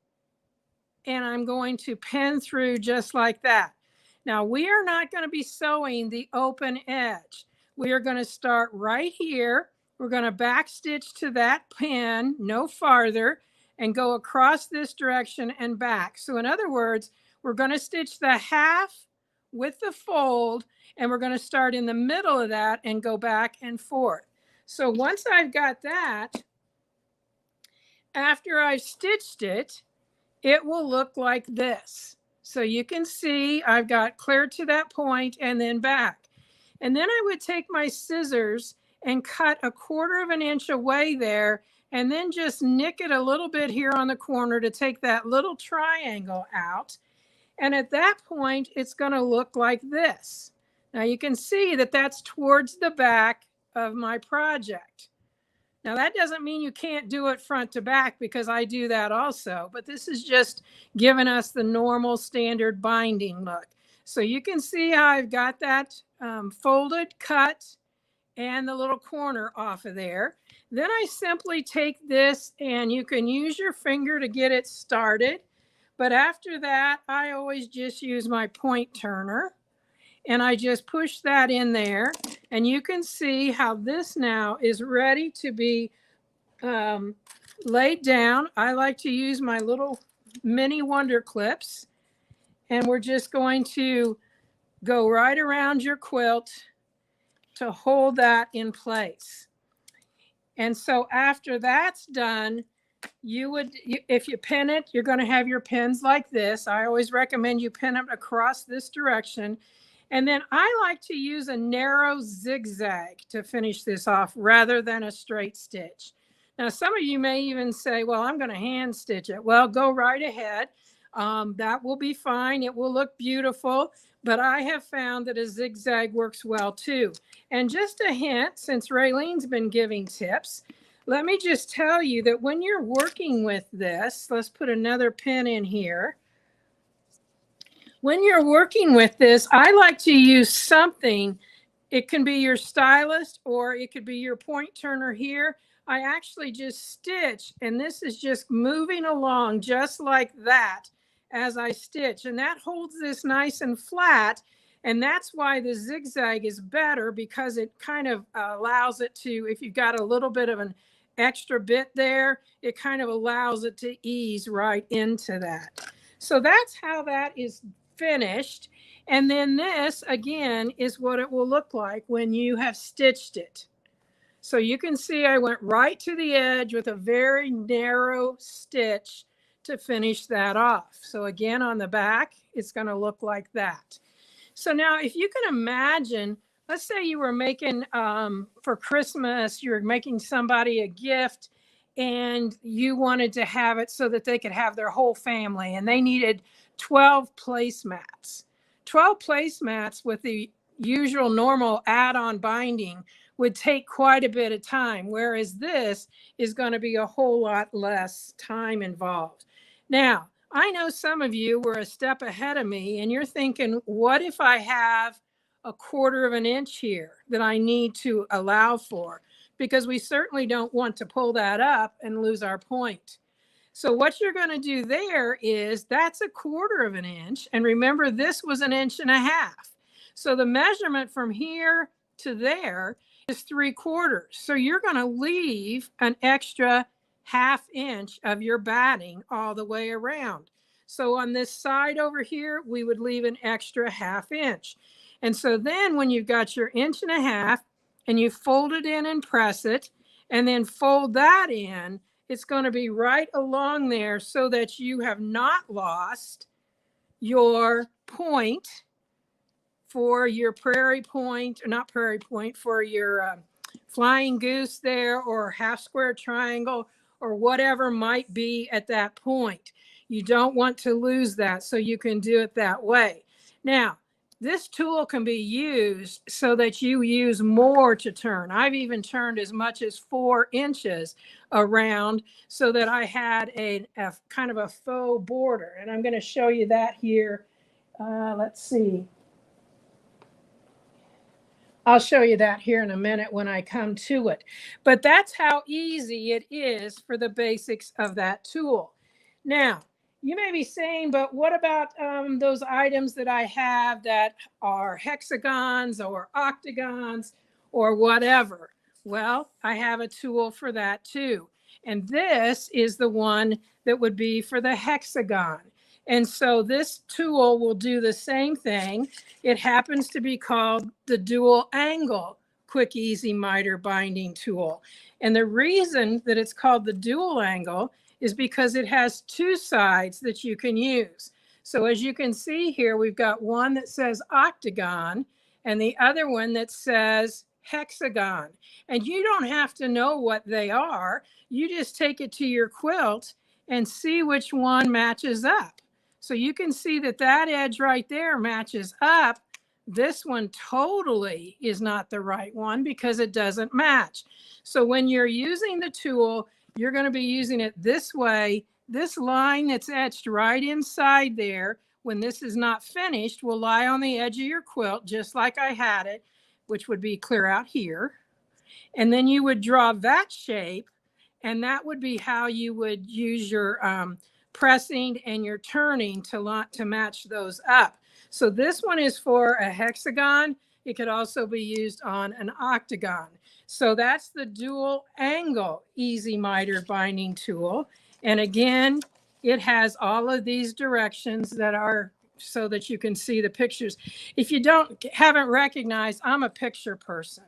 and I'm going to pin through just like that. Now we are not going to be sewing the open edge. We are going to start right here. We're going to back stitch to that pin, no farther, and go across this direction and back. So in other words, we're going to stitch the half with the fold, and we're going to start in the middle of that and go back and forth. So once I've got that, after I've stitched it, it will look like this. So you can see I've got clear to that point and then back. And then I would take my scissors and cut 1/4 of an inch away there, and then just nick it a little bit here on the corner to take that little triangle out. And at that point, it's going to look like this. Now you can see that that's towards the back of my project. Now that doesn't mean you can't do it front to back, because I do that also, but this is just giving us the normal standard binding look. So you can see how I've got that folded, cut, and the little corner off of there. Then I simply take this, and you can use your finger to get it started. But after that, I always just use my point turner, and I just push that in there. And you can see how this now is ready to be laid down. I like to use my little mini wonder clips, and we're just going to go right around your quilt to hold that in place. And so after that's done, if you pin it, you're going to have your pins like this. I always recommend you pin them across this direction. And then I like to use a narrow zigzag to finish this off rather than a straight stitch. Now, some of you may even say, well, I'm going to hand stitch it. Well, go right ahead. That will be fine. It will look beautiful. But I have found that a zigzag works well too. And just a hint, since Raylene's been giving tips, let me just tell you that when you're working with this, let's put another pin in here. When you're working with this, I like to use something. It can be your stylus, or it could be your point turner here. I actually just stitch, and this is just moving along just like that as I stitch. And that holds this nice and flat. And that's why the zigzag is better, because it kind of allows it to, if you've got a little bit of an extra bit there, it kind of allows it to ease right into that. So that's how that is finished. And then this again is what it will look like when you have stitched it. So you can see I went right to the edge with a very narrow stitch to finish that off. So again, on the back, it's going to look like that. So now if you can imagine, let's say you were making for Christmas, you were making somebody a gift, and you wanted to have it so that they could have their whole family, and they needed 12 placemats. 12 placemats with the usual normal add-on binding would take quite a bit of time, whereas this is going to be a whole lot less time involved. Now, I know some of you were a step ahead of me, and you're thinking, what if I have 1/4 of an inch here that I need to allow for? Because we certainly don't want to pull that up and lose our point. So what you're going to do there is, that's 1/4 of an inch. And remember, this was 1.5 inches. So the measurement from here to there is 3/4. So you're going to leave an extra 1/2 inch of your batting all the way around. So on this side over here, we would leave an extra 1/2 inch. And so then when you've got your 1.5 inches and you fold it in and press it, and then fold that in, it's going to be right along there so that you have not lost your point for your prairie point, or not prairie point, for your flying goose there, or half square triangle, or whatever might be at that point. You don't want to lose that, so you can do it that way. Now, this tool can be used so that you use more to turn. I've even turned as much as 4 inches around so that I had a kind of a faux border. And I'm going to show you that here. Let's see. I'll show you that here in a minute when I come to it. But that's how easy it is for the basics of that tool. Now, you may be saying, but what about those items that I have that are hexagons or octagons or whatever? Well, I have a tool for that too. And this is the one that would be for the hexagon. And so this tool will do the same thing. It happens to be called the dual angle quick easy miter binding tool. And the reason that it's called the dual angle is because it has two sides that you can use. So as you can see here, we've got one that says octagon and the other one that says hexagon. And you don't have to know what they are. You just take it to your quilt and see which one matches up. So you can see that that edge right there matches up. This one totally is not the right one because it doesn't match. So when you're using the tool, you're going to be using it this way. This line that's etched right inside there, when this is not finished, will lie on the edge of your quilt, just like I had it, which would be clear out here. And then you would draw that shape, and that would be how you would use your pressing and your turning to match those up. So this one is for a hexagon. It could also be used on an octagon. So that's the dual angle easy miter binding tool. And again, it has all of these directions that are so that you can see the pictures. If you haven't recognized, I'm a picture person.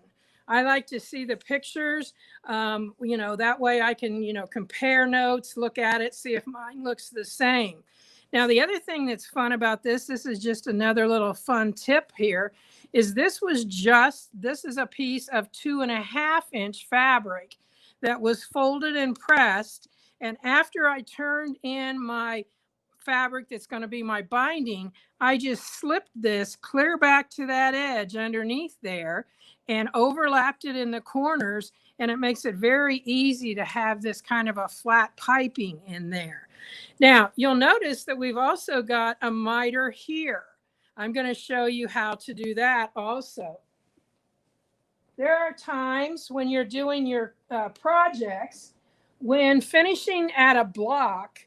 I like to see the pictures, that way I can, compare notes, look at it, see if mine looks the same. Now, the other thing that's fun about this is just another little fun tip here, is this is a piece of 2.5-inch fabric that was folded and pressed. And after I turned in my fabric that's going to be my binding, I just slipped this clear back to that edge underneath there and overlapped it in the corners, and it makes it very easy to have this kind of a flat piping in there. Now, you'll notice that we've also got a miter here. I'm going to show you how to do that also. There are times when you're doing your projects, when finishing at a block,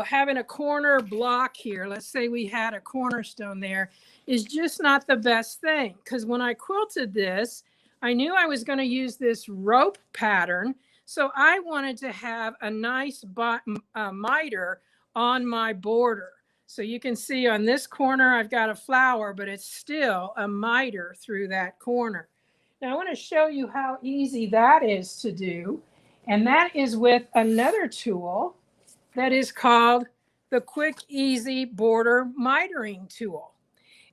having a corner block here, let's say we had a cornerstone there, is just not the best thing. Because when I quilted this, I knew I was going to use this rope pattern. So I wanted to have a nice miter on my border. So you can see on this corner, I've got a flower, but it's still a miter through that corner. Now I want to show you how easy that is to do. And that is with another tool that is called the Quick Easy Border Mitering Tool.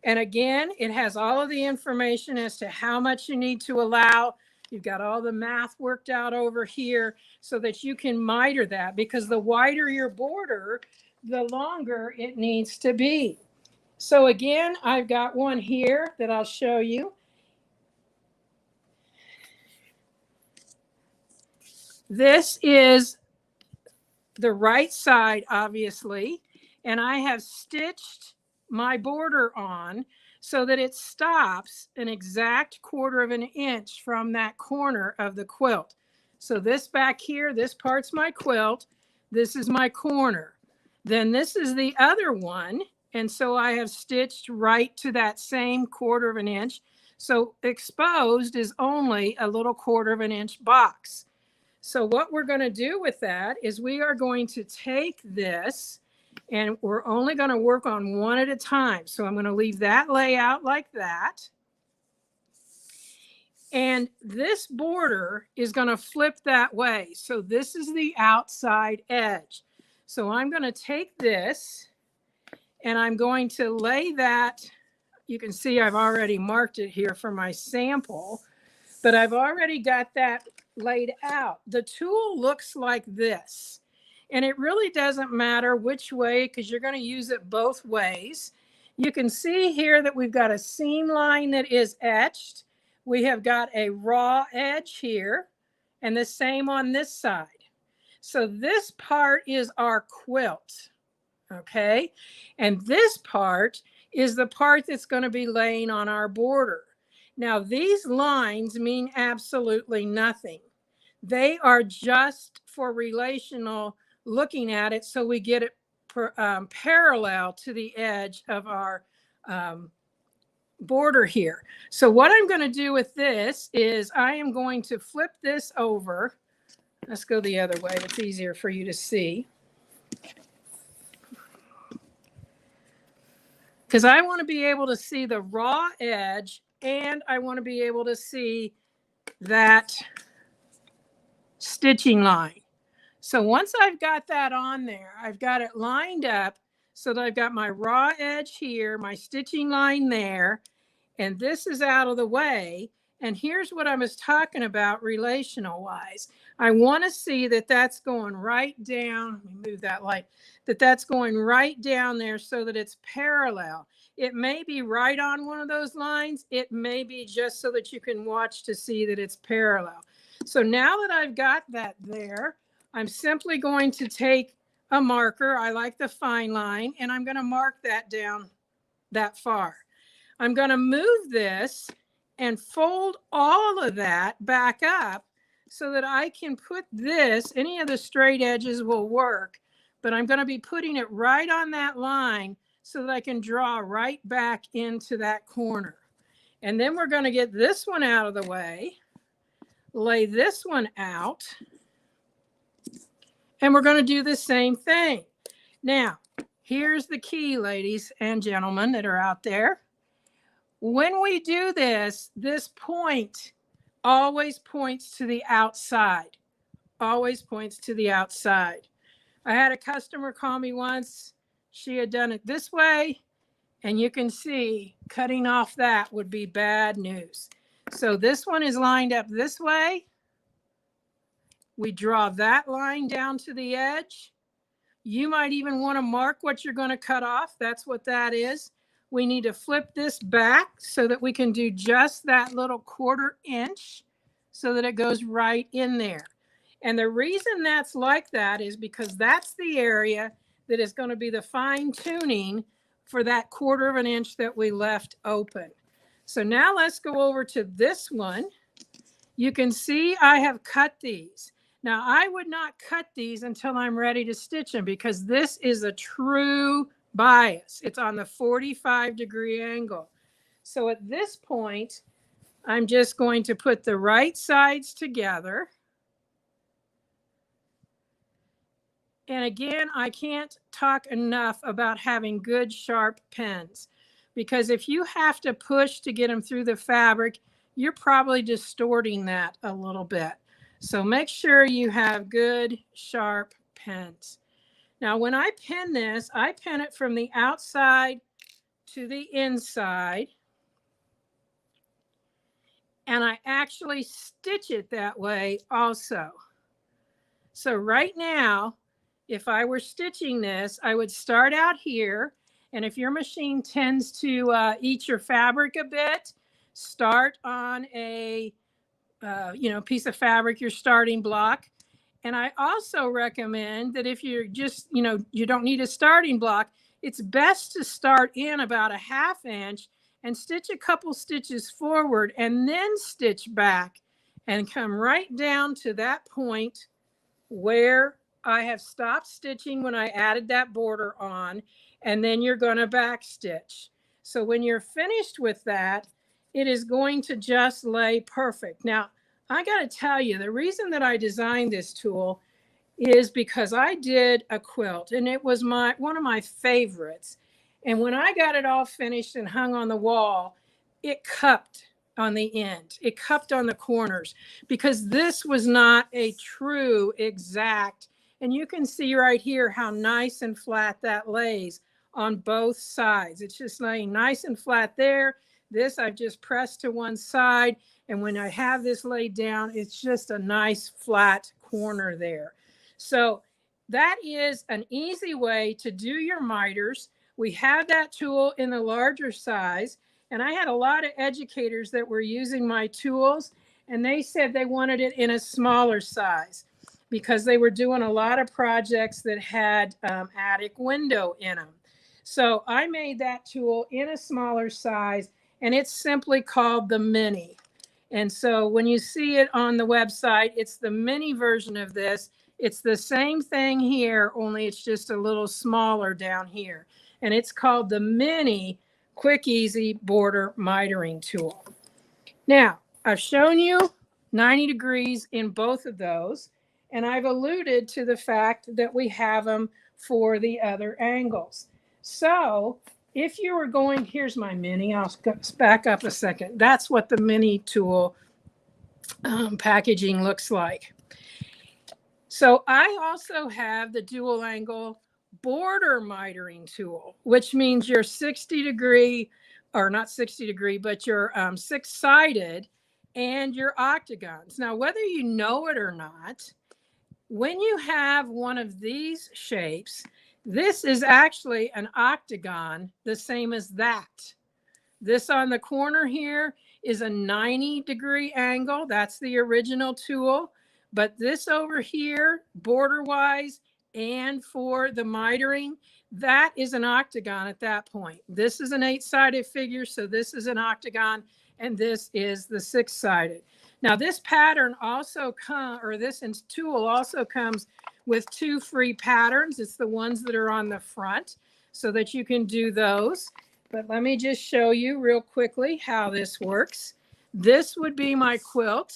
And again, it has all of the information as to how much you need to allow. You've got all the math worked out over here so that you can miter that, because the wider your border, the longer it needs to be. So again, I've got one here that I'll show you. This is the right side, obviously, and I have stitched my border on so that it stops an exact 1/4 of an inch from that corner of the quilt. So this back here, this part's my quilt. This is my corner. Then this is the other one. And so I have stitched right to that same 1/4 of an inch. So exposed is only a little 1/4 of an inch box. So what we're going to do with that is we are going to take this, and we're only going to work on one at a time. So I'm going to leave that layout like that. And this border is going to flip that way. So this is the outside edge. So I'm going to take this and I'm going to lay that. You can see I've already marked it here for my sample, but I've already got that laid out. The tool looks like this, and it really doesn't matter which way because you're going to use it both ways. You can see here that we've got a seam line that is etched. We have got a raw edge here and the same on this side. So this part is our quilt, okay? And this part is the part that's going to be laying on our border. Now, these lines mean absolutely nothing. They are just for relational looking at it, so we get it parallel to the edge of our border here. So what I'm going to do with this is I am going to flip this over. Let's go the other way. It's easier for you to see. Because I want to be able to see the raw edge, and I want to be able to see that stitching line. So once I've got that on there, I've got it lined up so that I've got my raw edge here, my stitching line there, and this is out of the way. And here's what I was talking about relational wise. I want to see that that's going right down. Let me move that light. That's going right down there so that it's parallel. It may be right on one of those lines. It may be just so that you can watch to see that it's parallel. So now that I've got that there, I'm simply going to take a marker. I like the fine line, and I'm going to mark that down that far. I'm going to move this and fold all of that back up so that I can put this, any of the straight edges will work, but I'm going to be putting it right on that line so that I can draw right back into that corner. And then we're going to get this one out of the way, lay this one out, and we're going to do the same thing. Now, here's the key, ladies and gentlemen that are out there. When we do this, this point always points to the outside, always points to the outside. I had a customer call me once. She had done it this way, and you can see cutting off that would be bad news. So this one is lined up this way. We draw that line down to the edge. You might even want to mark what you're going to cut off. That's what that is. We need to flip this back so that we can do just that little 1/4 inch so that it goes right in there. And the reason that's like that is because that's the area that is going to be the fine tuning for that 1/4 inch that we left open. So now let's go over to this one. You can see I have cut these. Now I would not cut these until I'm ready to stitch them because this is a true bias. It's on the 45-degree angle. So at this point, I'm just going to put the right sides together. And again, I can't talk enough about having good sharp pens, because if you have to push to get them through the fabric, you're probably distorting that a little bit. So make sure you have good sharp pens. Now, when I pin this, I pin it from the outside to the inside. And I actually stitch it that way also. So right now, if I were stitching this, I would start out here. And if your machine tends to eat your fabric a bit, start on a piece of fabric, your starting block. And I also recommend that if you're just, you don't need a starting block, it's best to start in about a 1/2 inch and stitch a couple stitches forward and then stitch back and come right down to that point where I have stopped stitching when I added that border on, and then you're going to back stitch. So when you're finished with that, it is going to just lay perfect. Now, I got to tell you, the reason that I designed this tool is because I did a quilt, and it was one of my favorites. And when I got it all finished and hung on the wall, it cupped on the end. It cupped on the corners because this was not a true exact. And you can see right here how nice and flat that lays on both sides. It's just laying nice and flat there. This I've just pressed to one side. And when I have this laid down, it's just a nice flat corner there. So that is an easy way to do your miters. We have that tool in the larger size. And I had a lot of educators that were using my tools, and they said they wanted it in a smaller size because they were doing a lot of projects that had attic window in them. So I made that tool in a smaller size, and it's simply called the Mini. And so when you see it on the website, it's the mini version of this. It's the same thing here, only it's just a little smaller down here. And it's called the Mini Quick Easy Border Mitering Tool. Now, I've shown you 90 degrees in both of those, and I've alluded to the fact that we have them for the other angles. So if you were going, here's my Mini, I'll back up a second. That's what the Mini tool packaging looks like. So I also have the dual angle border mitering tool, which means your 60 degree, or not 60 degree, but your 6-sided and your octagons. Now, whether you know it or not, when you have one of these shapes, this is actually an octagon, the same as that. This on the corner here is a 90-degree angle. That's the original tool. But this over here, border-wise, and for the mitering, that is an octagon at that point. This is an 8-sided figure, so this is an octagon, and this is the 6-sided. Now, this pattern also this tool also comes with 2 free patterns. It's the ones that are on the front, so that you can do those. But let me just show you real quickly how this works. This would be my quilt.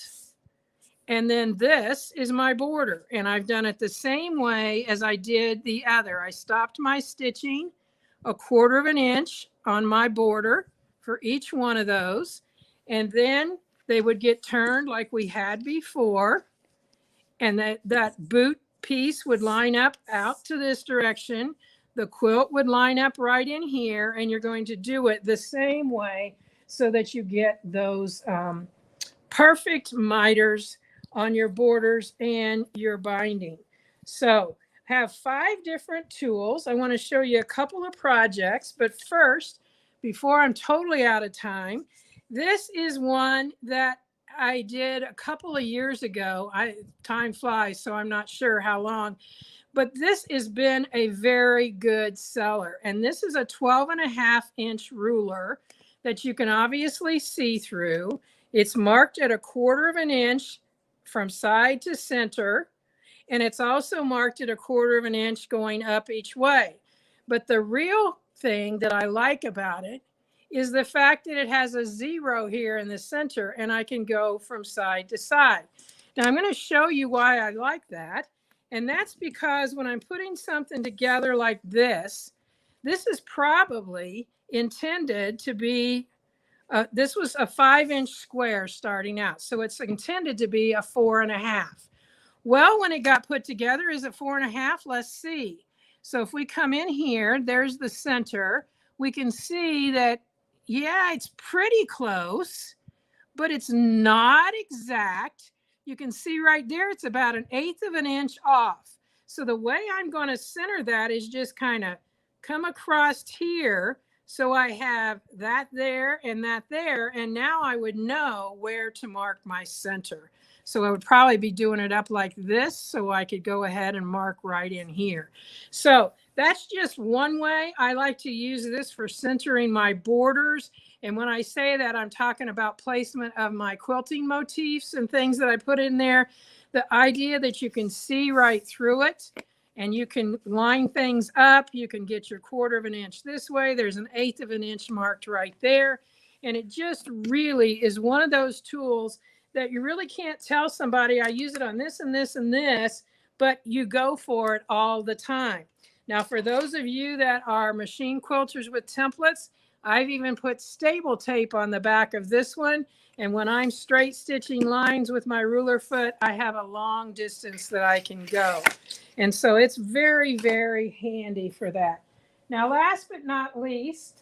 And then this is my border. And I've done it the same way as I did the other. I stopped my stitching 1/4 of an inch on my border for each one of those. And then they would get turned like we had before. And that boot piece would line up out to this direction. The quilt would line up right in here. And you're going to do it the same way so that you get those perfect miters on your borders and your binding. So have 5 different tools. I want to show you a couple of projects, but first, before I'm totally out of time, this is one that I did a couple of years ago. Time flies, so I'm not sure how long, but this has been a very good seller. And this is a 12.5-inch ruler that you can obviously see through. It's marked at 1/4 of an inch from side to center, and it's also marked at 1/4 of an inch going up each way. But the real thing that I like about it is the fact that it has a 0 here in the center, and I can go from side to side. Now I'm going to show you why I like that, and that's because when I'm putting something together like this is probably intended to be this was a 5-inch square starting out. So it's intended to be a 4.5. Well, when it got put together, is it 4.5? Let's see. So if we come in here, there's the center. We can see that, yeah, it's pretty close, but it's not exact. You can see right there, it's about 1/8 of an inch off. So the way I'm going to center that is just kind of come across here. So I have that there and that there, and now I would know where to mark my center. So I would probably be doing it up like this so I could go ahead and mark right in here. So that's just one way. I like to use this for centering my borders. And when I say that, I'm talking about placement of my quilting motifs and things that I put in there. The idea that you can see right through it. And you can line things up. You can get your 1/4 of an inch this way. There's 1/8 of an inch marked right there. And it just really is one of those tools that you really can't tell somebody, I use it on this and this and this, but you go for it all the time. Now, for those of you that are machine quilters with templates, I've even put staple tape on the back of this one. And when I'm straight stitching lines with my ruler foot, I have a long distance that I can go. And so it's very, very handy for that. Now, last but not least,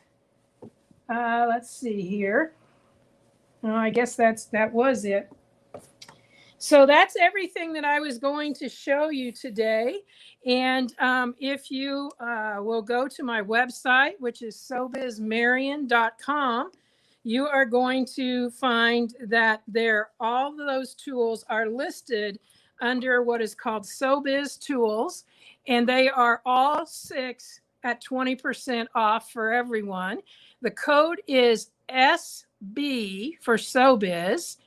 let's see here. Oh, I guess that was it. So that's everything that I was going to show you today. And if you will go to my website, which is sewbizmarian.com, you are going to find that all of those tools are listed under what is called Sew Biz Tools, and they are all 6 at 20% off for everyone. The code is SB for SoBiz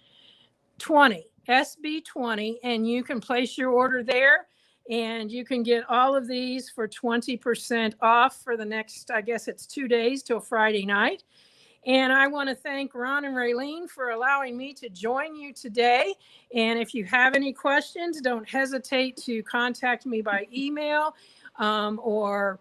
20, SB20, and you can place your order there. And you can get all of these for 20% off for the next, I guess it's 2 days till Friday night. And I want to thank Ron and Raylene for allowing me to join you today. And if you have any questions, don't hesitate to contact me by email or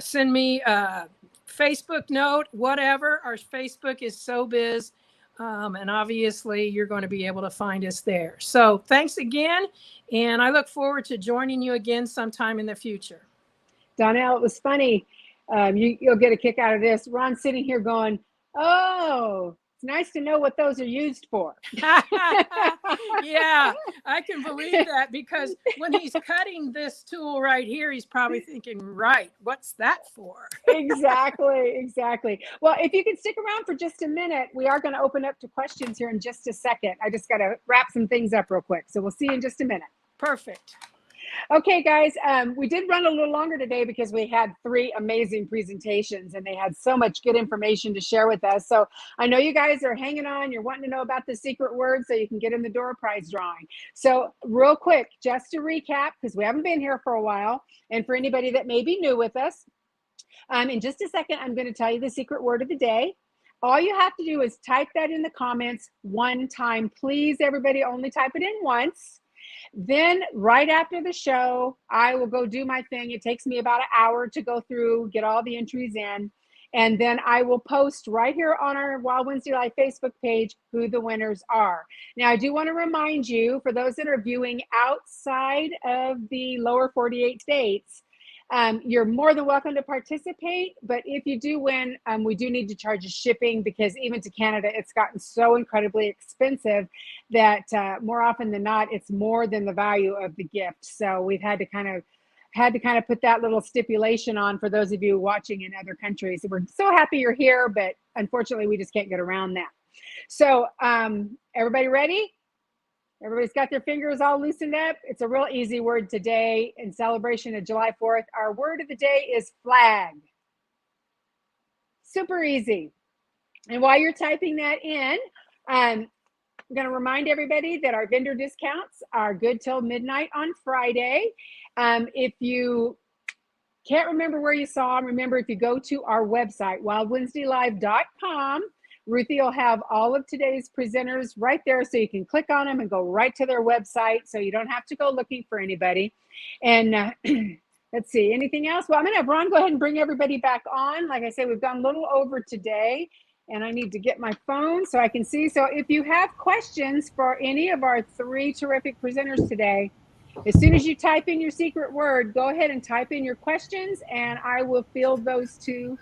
send me a Facebook note, whatever. Our Facebook is SoBiz. And obviously, you're going to be able to find us there. So thanks again. And I look forward to joining you again sometime in the future. Donnell, it was funny. You'll get a kick out of this. Ron's sitting here going, oh, it's nice to know what those are used for. Yeah, I can believe that, because when he's cutting this tool right here, he's probably thinking, right, what's that for? Exactly. Well, if you can stick around for just a minute, we are going to open up to questions here in just a second. I just got to wrap some things up real quick. So we'll see you in just a minute. Perfect. Okay, guys, we did run a little longer today because we had 3 amazing presentations and they had so much good information to share with us. So I know you guys are hanging on. You're wanting to know about the secret word so you can get in the door prize drawing. So real quick, just to recap, because we haven't been here for a while, and for anybody that may be new with us, in just a second, I'm going to tell you the secret word of the day. All you have to do is type that in the comments one time. Please, everybody, only type it in once. Then right after the show, I will go do my thing. It takes me about an hour to go through, get all the entries in. And then I will post right here on our Wild Wednesday Live Facebook page who the winners are. Now, I do want to remind you, for those that are viewing outside of the lower 48 states, you're more than welcome to participate. But if you do win, we do need to charge you shipping, because even to Canada, it's gotten so incredibly expensive that more often than not, it's more than the value of the gift. So we've had to kind of put that little stipulation on for those of you watching in other countries. We're so happy you're here, but unfortunately, we just can't get around that. So everybody ready? Everybody's got their fingers all loosened up. It's a real easy word today in celebration of July 4th. Our word of the day is flag. Super easy. And while you're typing that in, I'm going to remind everybody that our vendor discounts are good till midnight on Friday. If you can't remember where you saw them, remember, if you go to our website, wildwednesdaylive.com, Ruthie will have all of today's presenters right there, so you can click on them and go right to their website, so you don't have to go looking for anybody. And let's see, anything else? Well, I'm going to have Ron go ahead and bring everybody back on. Like I said, we've gone a little over today, and I need to get my phone so I can see. So if you have questions for any of our 3 terrific presenters today, as soon as you type in your secret word, go ahead and type in your questions, and I will field those to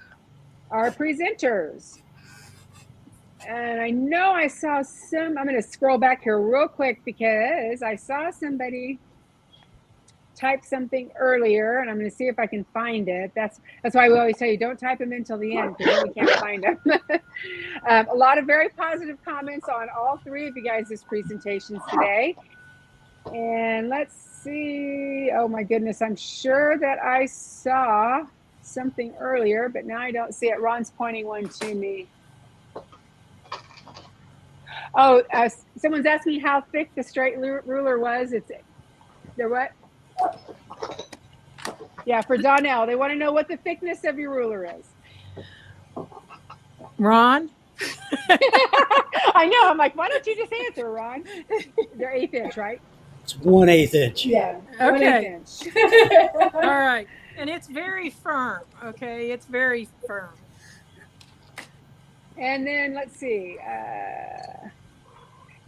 our presenters. And I know I saw some, I'm going to scroll back here real quick because I saw somebody type something earlier, and I'm going to see if I can find it. That's why we always tell you, don't type them until the end, because then we can't find them. A lot of very positive comments on all 3 of you guys' presentations today. And let's see. Oh my goodness, I'm sure that I saw something earlier, but now I don't see it. Ron's pointing one to me. Oh, someone's asking me how thick the straight ruler was. They're what? Yeah, for Donnell, they want to know what the thickness of your ruler is. Ron? I know. I'm like, why don't you just answer, Ron? They're 1/8 inch, right? It's 1/8 inch. Yeah. Okay. 1/8 inch. All right. And it's very firm. Okay. It's very firm. And then let's see.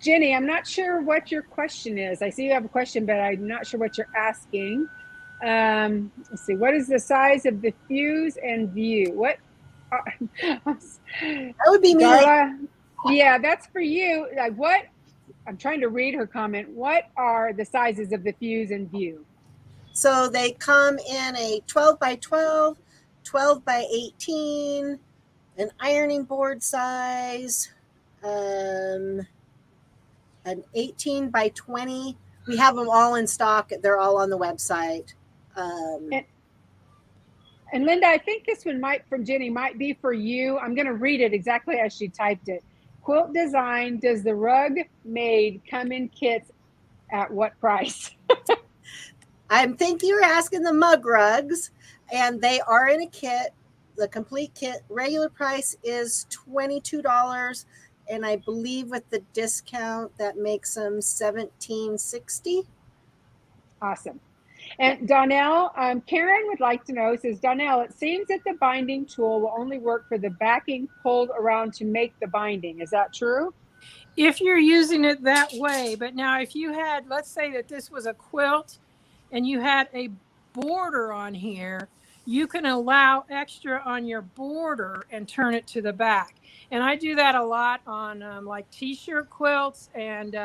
Jenny, I'm not sure what your question is. I see you have a question, but I'm not sure what you're asking. Let's see. What is the size of the fuse and view? What? That would be me. Darla, yeah, that's for you. Like, what? I'm trying to read her comment. What are the sizes of the fuse and view? So they come in a 12 by 12, 12 by 18, an ironing board size, an 18 by 20. We have them all in stock. They're all on the website. And Linda, I think this one from Jenny might be for you. I'm going to read it exactly as she typed it. Quilt design, does the rug made come in kits at what price? I think you're asking the mug rugs, and they are in a kit. The complete kit regular price is $22, and I believe with the discount that makes them $17.60. Awesome. And Donnell, Karen would like to know, says, Donnell, it seems that the binding tool will only work for the backing pulled around to make the binding. Is that true? If you're using it that way, but now if you had, let's say that this was a quilt and you had a border on here, you can allow extra on your border and turn it to the back. And I do that a lot on like t-shirt quilts and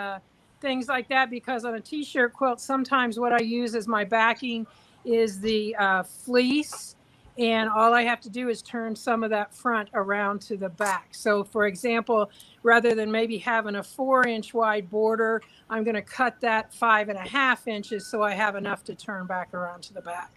things like that, because on a t-shirt quilt, sometimes what I use as my backing is the fleece. And all I have to do is turn some of that front around to the back. So for example, rather than maybe having a 4-inch wide border, I'm going to cut that 5.5 inches so I have enough to turn back around to the back.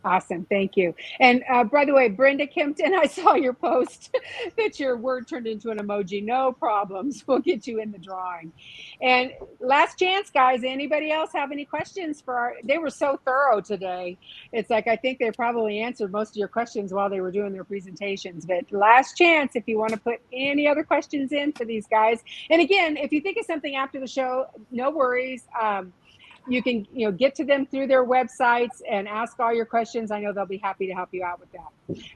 Awesome. Thank you. And by the way, Brenda Kimpton, I saw your post that your word turned into an emoji. No problems. We'll get you in the drawing. And last chance, guys. Anybody else have any questions they were so thorough today. It's like, I think they probably answered most of your questions while they were doing their presentations. But last chance, if you want to put any other questions in for these guys. And again, if you think of something after the show, no worries. You can get to them through their websites and ask all your questions. I know they'll be happy to help you out with that.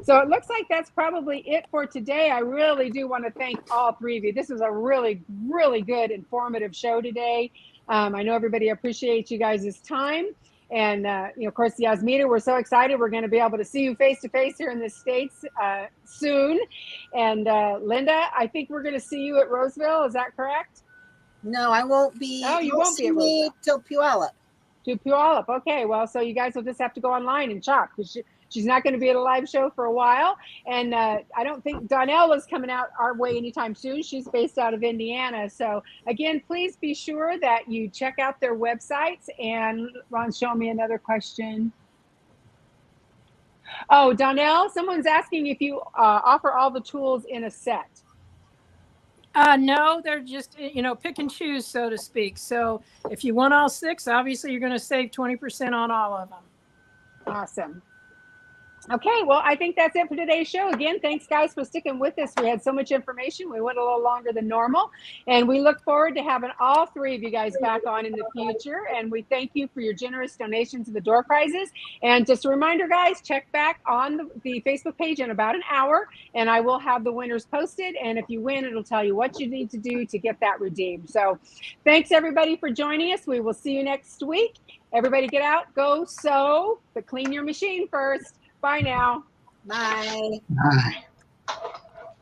So it looks like that's probably it for today. I really do want to thank all three of you. This was a really, really good, informative show today. I know everybody appreciates you guys' time. And, of course, Yasmina, we're so excited. We're going to be able to see you face to face here in the States soon. And Linda, I think we're going to see you at Roseville. Is that correct? No, I won't be. Oh, you won't be see me till Puyallup. To Puyallup. Okay, well, so you guys will just have to go online and shop, because she's not going to be at a live show for a while. And I don't think Donnell is coming out our way anytime soon. She's based out of Indiana. So again, please be sure that you check out their websites. And Ron's showing me another question. Oh, Donnell, someone's asking if you offer all the tools in a set. No, they're just, pick and choose, so to speak. So if you want all 6, obviously you're going to save 20% on all of them. Awesome. Okay, well, I think that's it for today's show. Again, thanks, guys, for sticking with us. We had so much information. We went a little longer than normal. And we look forward to having all 3 of you guys back on in the future. And we thank you for your generous donations of the door prizes. And just a reminder, guys, check back on the Facebook page in about an hour, and I will have the winners posted. And if you win, it'll tell you what you need to do to get that redeemed. So thanks, everybody, for joining us. We will see you next week. Everybody get out, go sew, but clean your machine first. Bye now. Bye. Bye.